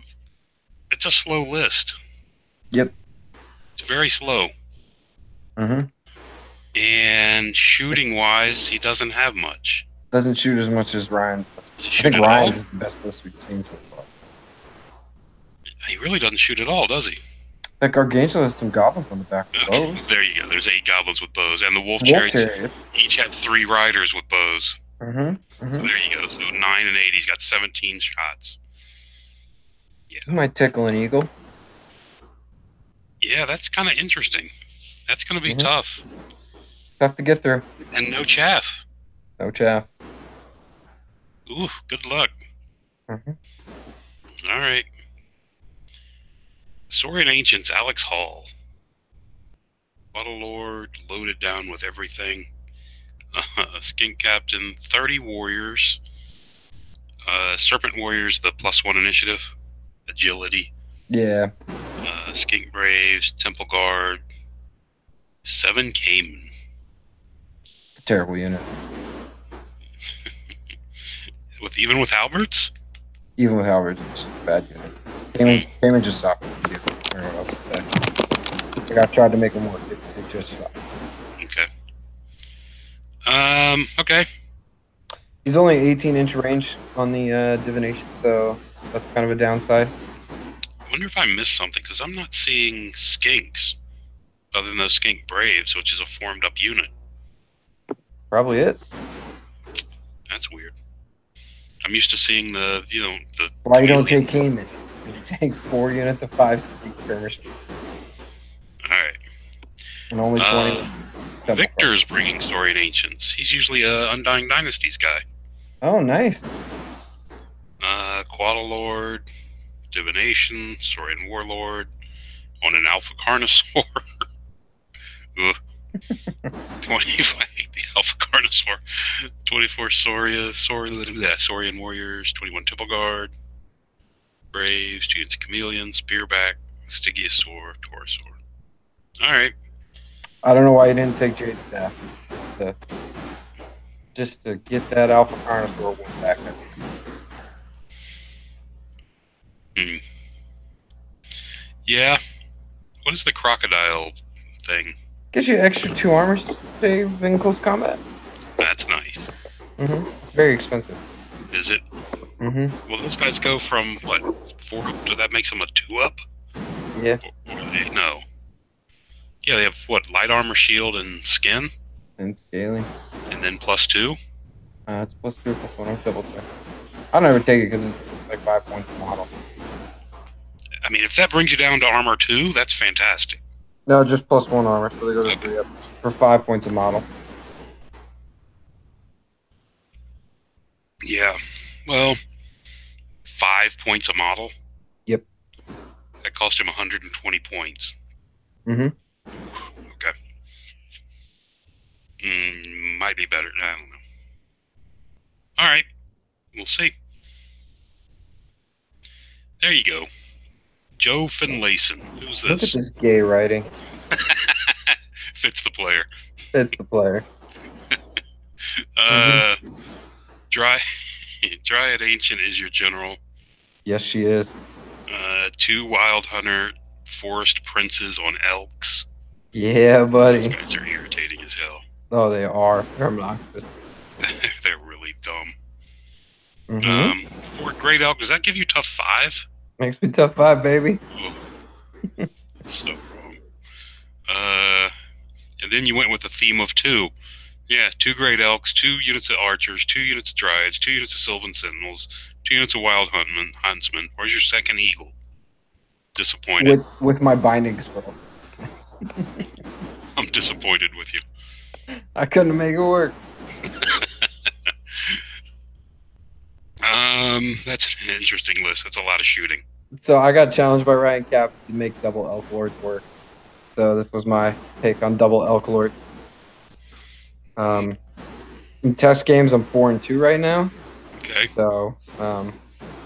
slow list. Yep. It's very slow. Mm-hmm. And shooting-wise, he doesn't have much. Doesn't shoot as much as Ryan's list. Does he I shoot think at Ryan's all? is the best list we've seen so far. He really doesn't shoot at all, does he? That Gargantula has some goblins on the back of Okay, bows. there you go. There's 8 goblins with bows, and the wolf Wolf chariots chariot. each have 3 riders with bows. Mm-hmm. Mm-hmm. So there you go. So 9 and 8, he's got 17 shots. Yeah. You might tickle an eagle. Yeah, that's kind of interesting. That's going to be Mhm. tough. Tough to get through. And no chaff. No chaff. Ooh, good luck. Mm-hmm. All right. Saurian Ancients, Alex Hall. Bottle Lord, loaded down with everything. Skink Captain, 30 Warriors. Serpent Warriors, the +1 initiative. Agility. Yeah. Skink Braves, Temple Guard. 7 Cayman. It's a terrible unit. Even with Halberds? Even with Halberds, it's just a bad unit. Cayman just sucked. I don't know what else to say. Like, I've tried to make them work. It just sucked. Okay. Okay. He's only 18-inch range on the divination, so that's kind of a downside. I wonder if I missed something, because I'm not seeing skinks, other than those skink braves, which is a formed up unit. Probably it. That's weird. I'm used to seeing the. Why you don't take Cayman? You take 4 units of 5 skirmishers. Alright. And only 20. Victor's bringing Saurian Ancients. He's usually a Undying Dynasties guy. Oh, nice. Quaddle Lord, Divination, Saurian Warlord, on an Alpha Carnosaur. Ugh. 25, the Alpha Carnosaur. 24 Saurian Warriors, 21 Temple Guard, Braves, 2 units of Chameleon, Spearback, Stygiosaur, Taurosaur. Alright. I don't know why you didn't take Jade Staff. Just to get that Alpha Carnosaur one back. Yeah. What is the crocodile thing? Gives you extra 2 armor save in close combat. That's nice. Very expensive. Is it? Well, those guys go from, what, 4 up? So that makes them a 2-up? Yeah. No. Yeah, they have, what, light armor, shield, and skin? And scaling. And then +2? It's +2 or +1. I'll double check. I'll never take it because it's like 5 points a model. I mean, if that brings you down to armor 2, that's fantastic. No, just +1 armor, so they go to 3 up for 5 points a model. Yeah. Well, 5 points a model? Yep. That cost him 120 points. Okay. Might be better. I don't know. Alright. We'll see. There you go. Joe Finlayson. Who's this? Look at this gay writing. Fits the player. Fits the player. Dryad Ancient is your general. Yes, she is. 2 Wild Hunter Forest Princes on Elks. Yeah, buddy. These guys are irritating as hell. Oh, they are. They're obnoxious. They're really dumb. 4 Great Elk. Does that give you tough 5? Makes me tough 5, baby. Oh, so wrong. And then you went with the theme of 2. Yeah, 2 Great Elks, 2 units of Archers, 2 units of Dryads, 2 units of Sylvan Sentinels, 2 units of Wild Huntsmen. Where's your second Eagle? Disappointed. With my binding spell. I'm disappointed with you. I couldn't make it work. That's an interesting list. That's a lot of shooting. So I got challenged by Ryan Caps to make double Elk Lords work. So this was my take on double Elk Lords. In test games, I'm 4-2 right now. Okay. So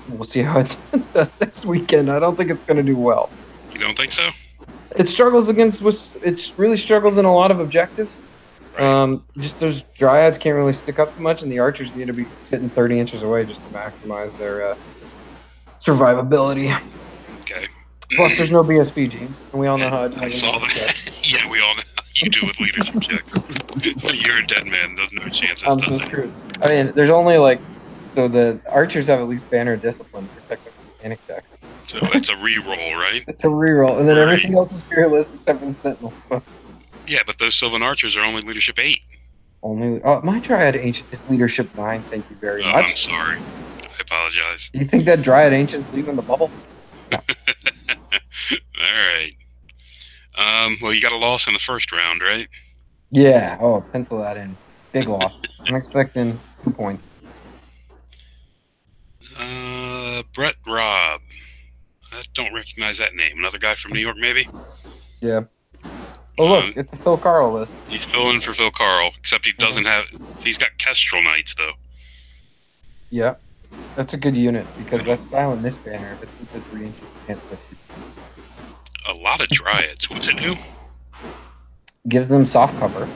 we'll see how it does next weekend. I don't think it's going to do well. You don't think so? It struggles it really struggles in a lot of objectives. Right. Just those Dryads can't really stick up too much, and the Archers need to be sitting 30 inches away just to maximize their survivability. Okay. Plus, there's no BSPG, and we all know how. I saw that. Yeah, we all know how you do with leadership checks. You're a dead man. There's no chance this does it. True. I mean, there's only so the Archers have at least Banner Discipline for technical mechanic checks. So it's a reroll, right? It's a reroll, and then everything else is fearless except for the Sentinel. Yeah, but those Sylvan Archers are only leadership 8. My Dryad Ancient is leadership 9. Thank you very much. I'm sorry. I apologize. Do you think that Dryad Ancient's leaving the bubble? No. All right. Well, you got a loss in the first round, right? Yeah. Oh, pencil that in. Big loss. I'm expecting 2 points. Brett Robb. I don't recognize that name. Another guy from New York, maybe? Yeah. Oh, look, it's a Phil Carl list. He's filling for Phil Carl, except he doesn't have... He's got Kestrel Knights, though. Yeah. That's a good unit, because that's style in this banner. If it's within 3 inches, you can't switch it. A lot of Dryads. What's it do? Gives them soft cover.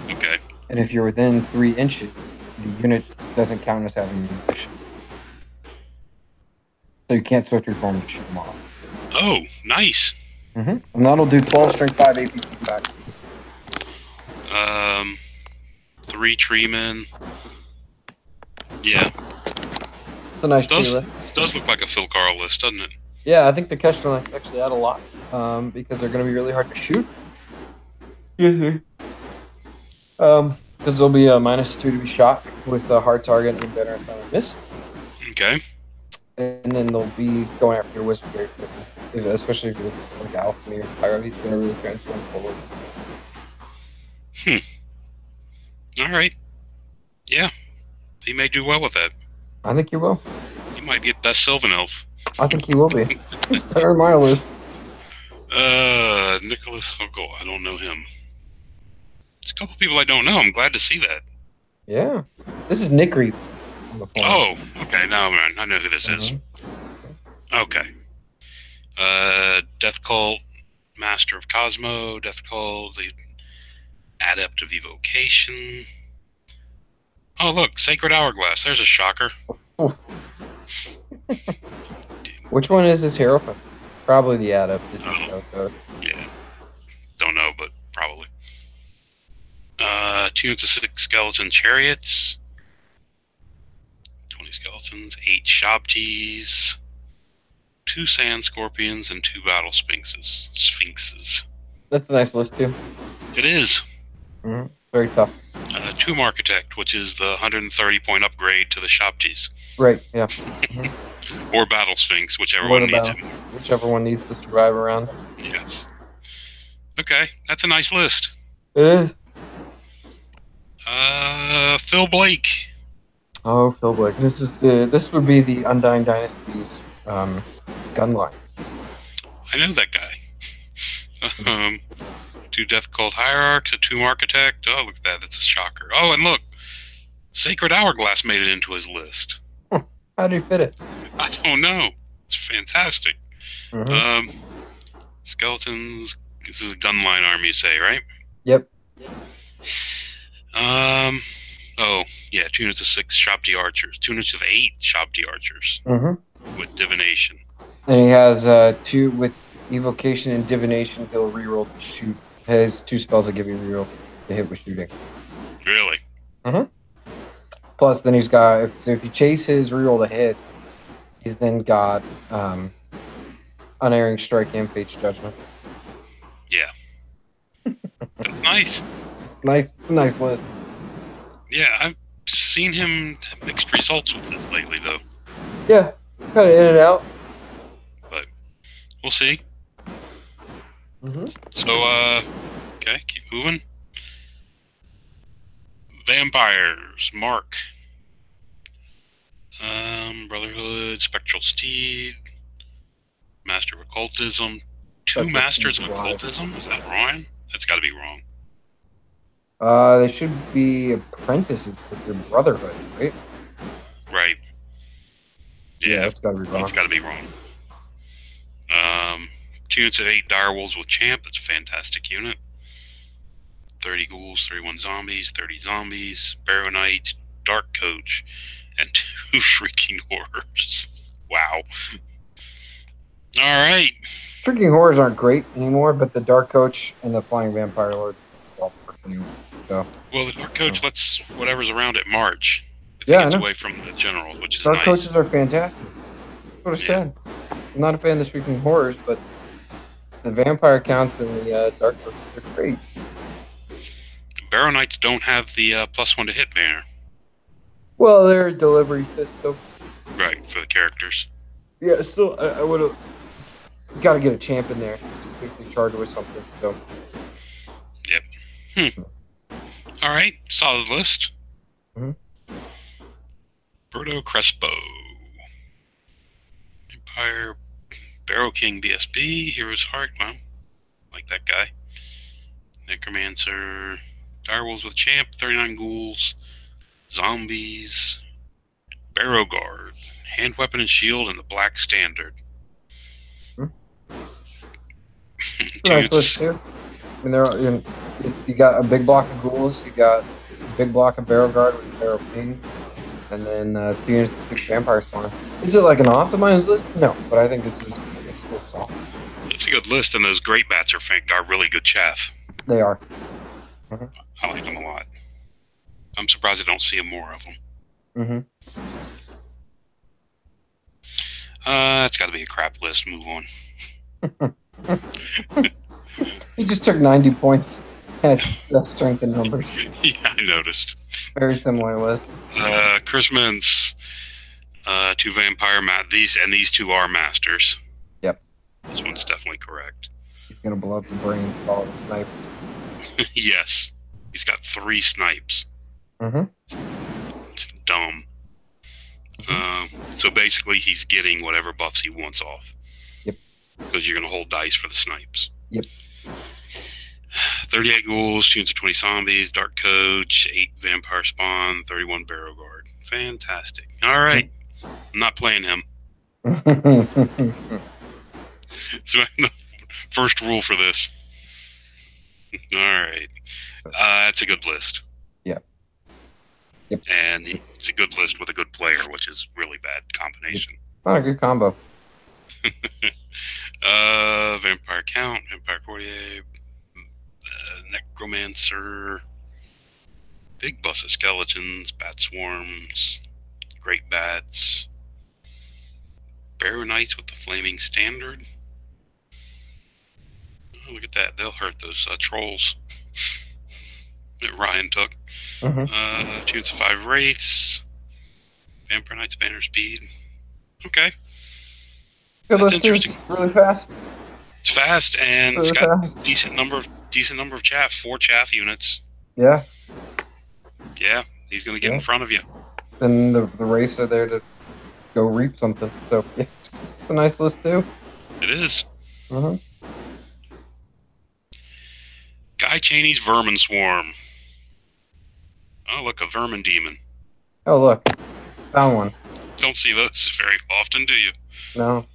Okay. And if you're within 3 inches, the unit doesn't count as having munition. So you can't switch your form to shoot them off. Oh, nice. And that'll do 12 strength 5 APC back. 3 Treemen. Yeah. It's a nice list. It does look like a Phil Carl list, doesn't it? Yeah, I think the Kestrel Knights actually add a lot. Because they're going to be really hard to shoot. Because they'll be a -2 to be shot with a hard target and better and final miss. Okay. And then they'll be going after your wizard very quickly, especially if you're like Alchemy or Pyro. He's going to really transform forward. All right. Yeah. He may do well with that. I think you will. He might get best Sylvan Elf. I think he will be. He's better than my list. Nicholas Huckle. I don't know him. There's a couple people I don't know. I'm glad to see that. Yeah. This is Nick Reap. Oh, okay. Now I know who this is. Okay. Death Cult, Master of Cosmo, Death Cult, the Adept of Evocation. Oh, look, Sacred Hourglass. There's a shocker. Oh. Which one is this hero from? Probably the Adept. Yeah. Don't know, but probably. 2 units of 6 skeleton chariots. 20 skeletons, 8 Shabtis, 2 sand scorpions, and 2 battle sphinxes. That's a nice list, too. It is. Very tough. Tomb Architect, which is the 130-point upgrade to the Shabtis. Right, yeah. Or Battle Sphinx, whichever one needs it more. Whichever one needs to survive around. Yes. Okay, that's a nice list. It is. Phil Blake. Oh, Phil Blake. This would be the Undying Dynasties gun line. I know that guy. 2 Death Cult Hierarchs, a Tomb Architect. Oh, look at that. That's a shocker. Oh, and look. Sacred Hourglass made it into his list. How do you fit it? I don't know. It's fantastic. Skeletons. This is a gunline army, you say, right? Yep. Oh, yeah. 2 units of 6 Shabti Archers. 2 units of 8 Shabti Archers. With Divination. And he has 2 with Evocation and Divination. He'll reroll to shoot. Has 2 spells that give you reroll to hit with shooting. Really? Plus, then he's got, if he chases reroll to hit, he's then got Unerring Strike and Fate's Judgment. Yeah. That's nice. Nice list. Yeah, I've seen him have mixed results with this lately, though. Yeah, kind of in and out. But we'll see. So, okay, keep moving. Vampires, Mark. Brotherhood, Spectral Steed, Master of Occultism. 2 Masters of Occultism? Is that wrong? That's got to be wrong. They should be apprentices because they're Brotherhood, right? Right. Yeah, that's got to be wrong. That's got to be wrong. 2 units of 8 Direwolves with Champ. That's a fantastic unit. 30 ghouls, 31 zombies, 30 zombies, Barrow Knights, Dark Coach, and 2 Shrieking Horrors. Wow. All right. Shrieking Horrors aren't great anymore, but the Dark Coach and the Flying Vampire Lords are all perfect anymore. So. Well, the Dark Coach lets whatever's around it march. If it gets away from the generals, which is Dark nice. Coaches are fantastic. That's what I said. I'm not a fan of the Shrieking Horrors, but the Vampire counts and the Dark Coaches are great. Barrow Knights don't have the +1 to hit banner. Well, they're a delivery system. Right, for the characters. Yeah, still, I would have got to get a champ in there. Quickly charge with something. So. Yep. All right, solid list. Berto Crespo. Empire, Barrow King BSB, Hero's Heart. Well, like that guy. Necromancer, Direwolves with Champ, 39 ghouls, zombies, Barrow Guard, hand weapon and shield, and the Black Standard. Nice list too. I mean, you got a big block of ghouls, you got a big block of Barrow Guard with Barrow King, and then 2 units of 6 Vampire Spawn. Is it like an optimized list? No, but I think it's still solid. It's a good list, and those Great Bats are really good chaff. They are. I like them a lot. I'm surprised I don't see more of them. That's got to be a crap list. Move on. He just took 90 points at strength and numbers. Yeah, I noticed. Very similar list. Chris Mintz, 2 Vampire these 2 are Masters. Yep. This one's definitely correct. He's gonna blow up the brains of all the snipers. Yes. He's got 3 snipes. It's dumb. So basically, he's getting whatever buffs he wants off. Yep. Because you're going to hold dice for the snipes. Yep. 38 ghouls, 220 zombies, dark coach, 8 vampire spawn, 31 barrow guard. Fantastic. All right. I'm not playing him. So first rule for this. All right. That's a good list. Yep. Yep. And it's a good list with a good player, which is really bad combination. Not a good combo. Vampire Count, Vampire Courtier, Necromancer, big bus of skeletons, bat swarms, great bats, Barrow Knights with the flaming standard. Oh, look at that. They'll hurt those trolls that Ryan took. Shoots 5 wraiths, Vampire Knights banner speed. Okay. Good list too. It's really fast. It's fast, and really it's got fast. decent number of chaff. 4 chaff units. Yeah. Yeah, he's going to get in front of you. Then the wraiths are there to go reap something. So yeah, it's a nice list too. It is. Guy Cheney's Vermin Swarm. Oh, look, a vermin demon. Oh, look. Found one. Don't see those very often, do you? No.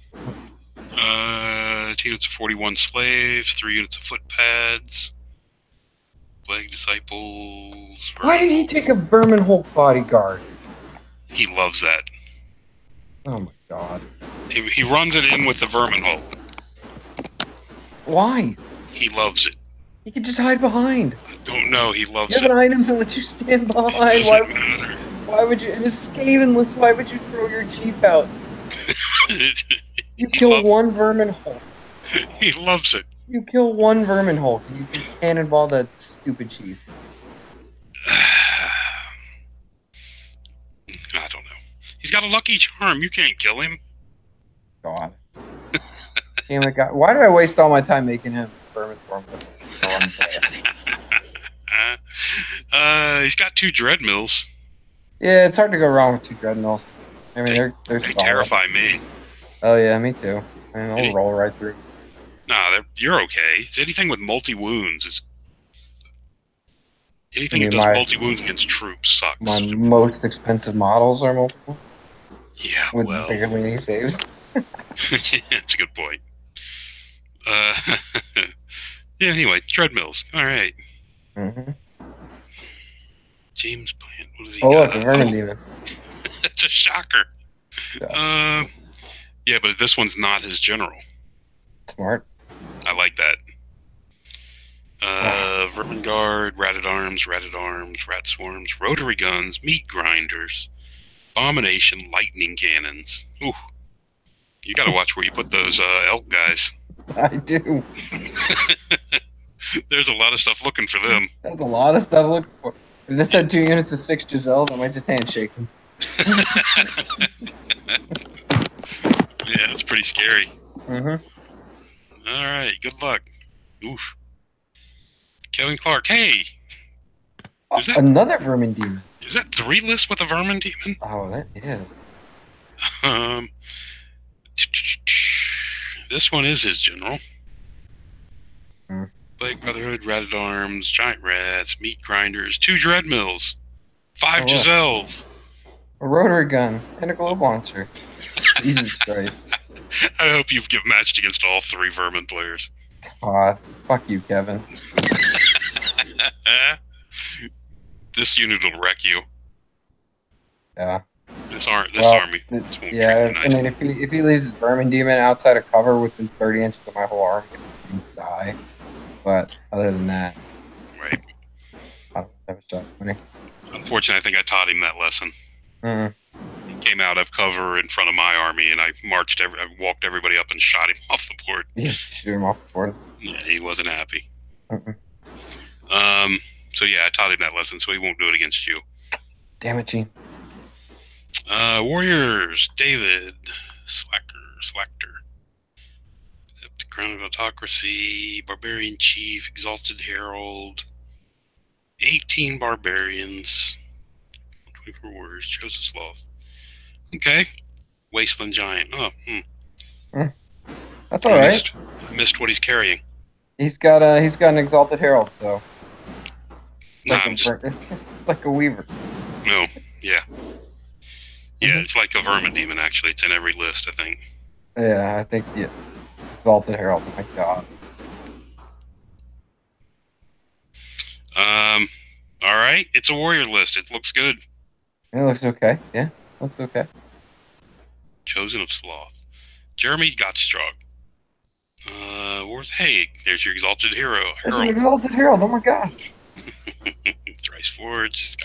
2 units of 41 slaves, 3 units of foot pads, plague disciples. Why did he take a vermin Hulk bodyguard? He loves that. Oh my god. He runs it in with the vermin Hulk. Why? He loves it. He could just hide behind. I don't know. He loves You have it. an item to let you stand behind. It doesn't matter. Why would you? And it's Skavenless. Why would you throw your chief out? You kill one vermin Hulk. He loves it. You kill one vermin Hulk, and you can cannonball that stupid chief. I don't know. He's got a lucky charm. You can't kill him. God. Damn it, God. Why did I waste all my time making him vermin Swarm? He's got 2 dreadmills. Yeah, it's hard to go wrong with 2 dreadnoughts. I mean, they're They solid. terrify me. Oh yeah, me too. Man, I'll roll right through. Nah, you're okay. It's anything with multi-wounds is... Anything that does multi-wounds against troops sucks. My most expensive models are multiple. Yeah, with well... barely any saves. That's a good point. Yeah, anyway, treadmills. Alright. James Plant, what does he got? Oh look, a vermin demon. It's a shocker. Yeah, but this one's not his general. Smart. I like that. Vermin Guard, Rat Arms, Rat Swarms, Rotary Guns, Meat Grinders, Abomination, Lightning Cannons. Ooh. You gotta watch where you put those elk guys. I do. There's a lot of stuff looking for them. That's a lot of stuff looking for. If this had 2 units of 6 Giselles, I might just handshake them. Yeah, it's pretty scary. Mm-hmm. Alright, good luck. Oof. Kevin Clark, hey! Is that another vermin demon? Is that 3 lists with a vermin demon? Oh, that is. This one is his general. Plague Brotherhood, Rat Arms, Giant Rats, Meat Grinders, 2 Dreadmills, 5 Giselles. A rotary gun and a globe launcher. Jesus Christ. I hope you've matched against all 3 vermin players. Fuck you, Kevin. This unit will wreck you. Yeah. This army. Yeah, I mean, if he leaves his vermin demon outside of cover within 30 inches of my whole army, he'll die. But other than that, right. I don't have a shot at winning. Unfortunately, I think I taught him that lesson. He came out of cover in front of my army, and I walked everybody up and shot him off the board. Yeah, shoot him off the board. Yeah, he wasn't happy. So yeah, I taught him that lesson, so he won't do it against you. Damn it, Gene. Warriors, David, Slactor. Crown of Autocracy, Barbarian Chief, Exalted Herald, 18 Barbarians, 24 Warriors, Chosen Sloth, Okay. Wasteland Giant. Oh, That's all right. I missed what he's carrying. He's got an Exalted Herald, so Nah, like I'm just like a Weaver. no. Yeah, yeah. Mhm. It's like a Vermin Demon. Actually, it's in every list, I think. Yeah, I think the Exalted Herald. My God. All right. It's a warrior list. It looks good. It looks okay. Yeah, looks okay. Chosen of Sloth. Jeremy Gottstrog. Hey, there's your Exalted Hero, There's an Herald. Exalted Herald. Oh my gosh. Thrice Forge,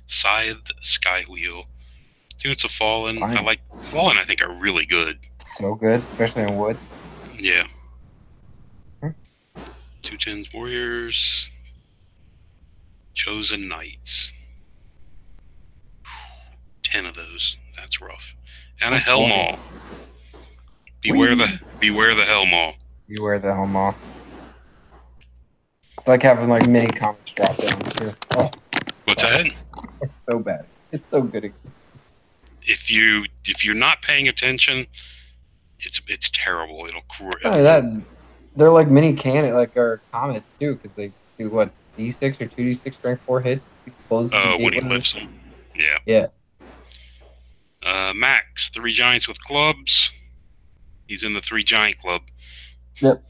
Scythe, Skywheel. Units of Fallen. Fine. I like Fallen. I think are really good. So good, especially in wood. Yeah. Hmm. 210s Warriors. Chosen Knights. 10 of those. That's rough. And a Hellmaw. Beware the Hellmaw. Beware the Hellmaw. It's like having like mini comics drop down too. Oh, What's that? it's so bad. It's so good. If you're not paying attention, it's terrible. It'll That they're like mini our comets too, because they do what D6 or 2D6 strength 4 hits. when he lifts them. Yeah. Yeah. Max, 3 giants with clubs. He's in the 3 giant club. Yep.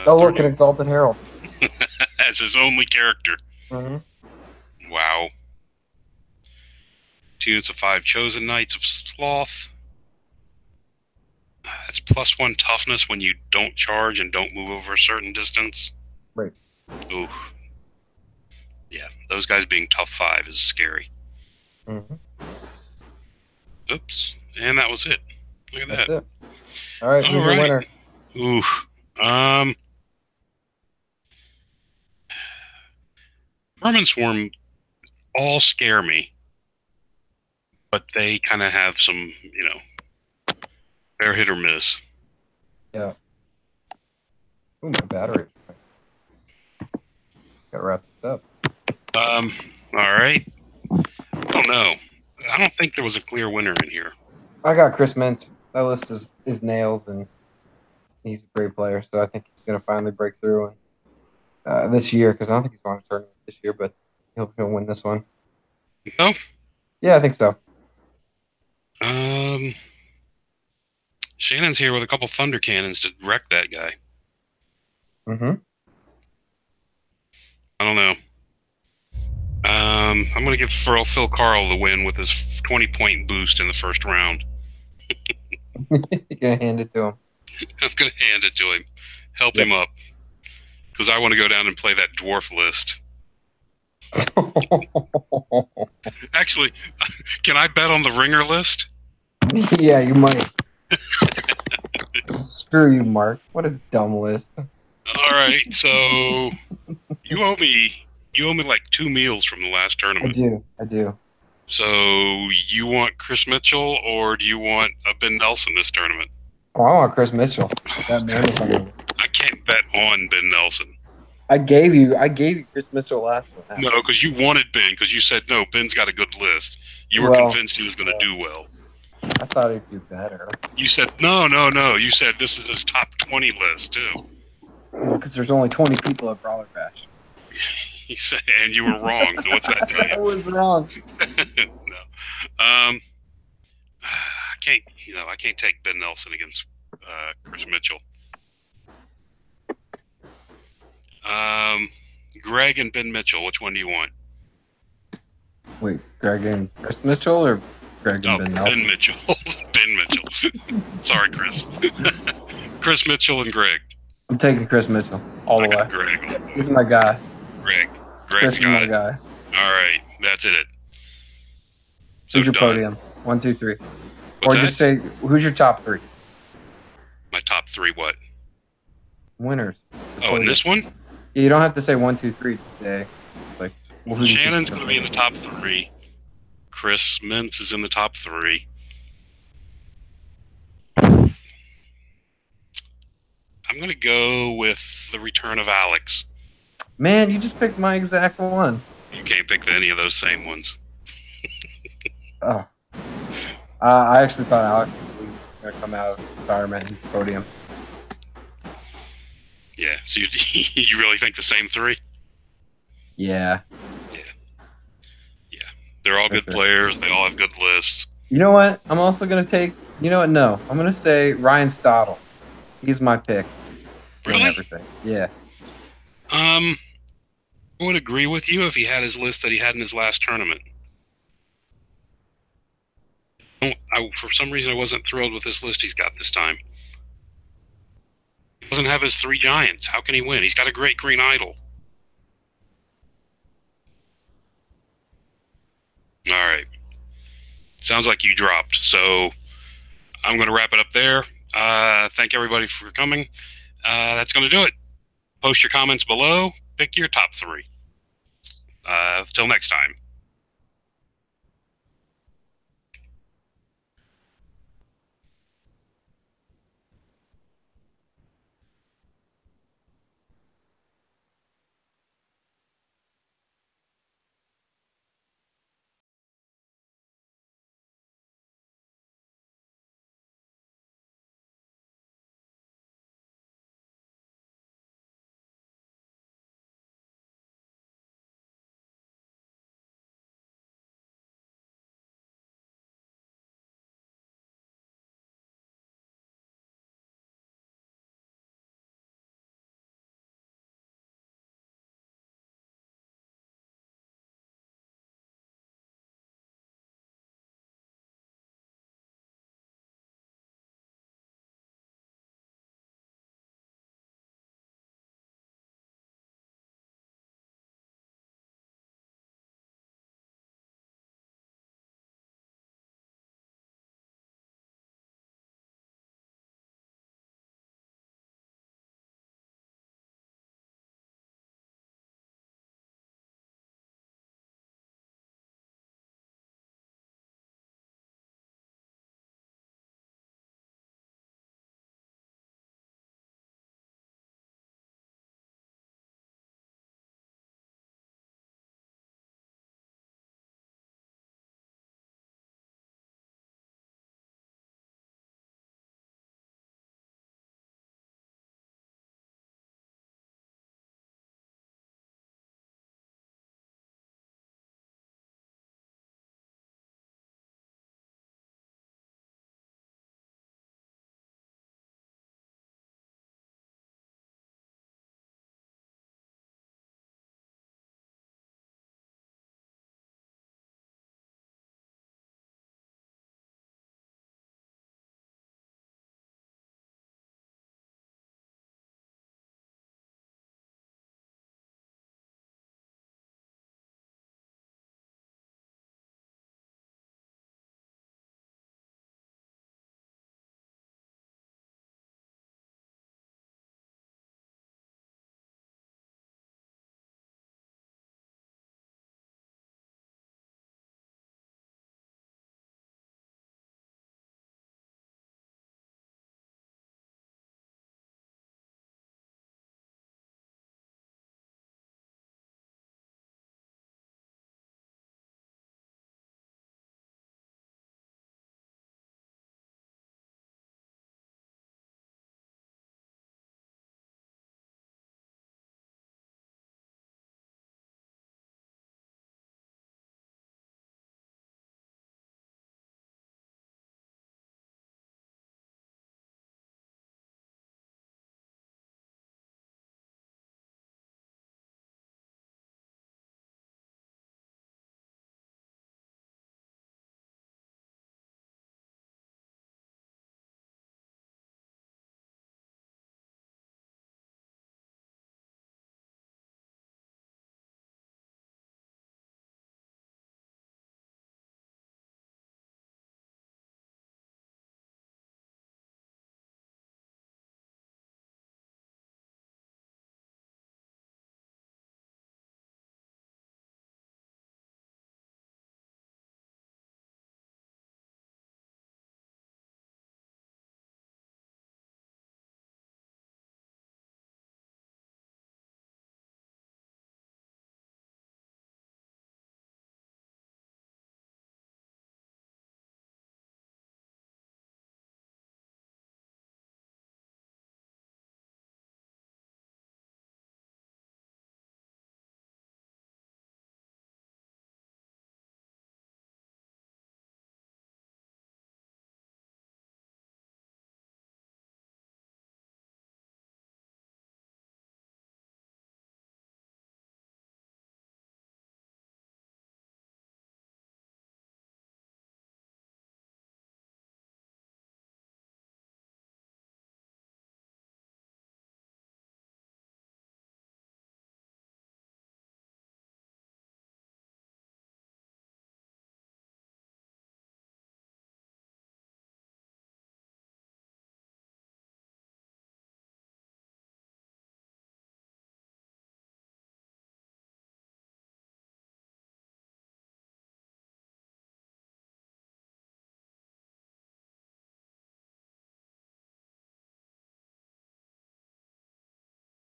Oh, look, an Exalted Herald. As his only character. Mm-hmm. Wow. 2 units of 5 chosen knights of sloth. That's +1 toughness when you don't charge and don't move over a certain distance. Right. Ooh. Yeah, those guys being tough 5 is scary. Mm-hmm. Oops. And that was it. Look at that. It. All right, who's your winner? Ooh. Vermin Swarm all scare me, but they kind of have some, they're hit or miss. Yeah. Ooh, my battery. Got wrapped up. All right. I don't know. I don't think there was a clear winner in here. I got Chris Mintz. That list is nails, and he's a great player, so I think he's going to finally break through this year, because I don't think he's going to tournament this year, but he'll win this one. No? Yeah, I think so. Shannon's here with a couple thunder cannons to wreck that guy. Mm-hmm. I don't know. I'm going to give Phil Carl the win with his 20-point boost in the first round. You're going to hand it to him. I'm going to hand it to him. Help him up. Because I want to go down and play that dwarf list. Actually, can I bet on the ringer list? Yeah, you might. Screw you, Mark. What a dumb list. All right, so you owe me like 2 meals from the last tournament. I do. So you want Chris Mitchell or do you want Ben Nelson this tournament? Oh, I want Chris Mitchell. I can't bet on Ben Nelson. I gave you Chris Mitchell last one. No, because you wanted Ben, because you said, no, Ben's got a good list. You were convinced he was going to do well. I thought he'd do better. You said, no. You said this is his top 20 list, too. Because there's only 20 people at Brawler Bash. He said, and you were wrong. So what's that tell you? I was wrong. No. I can't take Ben Nelson against Chris Mitchell. Greg and Ben Mitchell, which one do you want? Wait, Greg and Chris Mitchell or Greg and Ben Nelson? Ben Mitchell. Ben Mitchell. Sorry, Chris. Chris Mitchell and Greg. I'm taking Chris Mitchell all the way. Greg. He's my guy. Greg's Chris got is my guy. All right, that's it. So who's your podium? 1, 2, 3. What's or just say, who's your top 3? My top 3 what? Winners. Oh, in this one? Yeah, you don't have to say 1, 2, 3 today. Like, Shannon's going to be in the top 3. Chris Mintz is in the top 3. I'm going to go with the return of Alex. Man, you just picked my exact one. You can't pick any of those same ones. Oh. I actually thought Alex was going to come out of retirement and podium. Yeah, so you really think the same three? Yeah. Yeah. They're all good Sure. players. They all have good lists. You know what? I'm also going to take, you know what? No, I'm going to say Ryan Stottle. He's my pick. Win Really? everything. Yeah. I would agree with you if he had his list that he had in his last tournament. For some reason, I wasn't thrilled with this list he's got this time. He doesn't have his 3 giants. How can he win? He's got a great green idol. All right. Sounds like you dropped. So I'm going to wrap it up there. Thank everybody for coming. That's going to do it. Post your comments below. Pick your top 3. Till next time.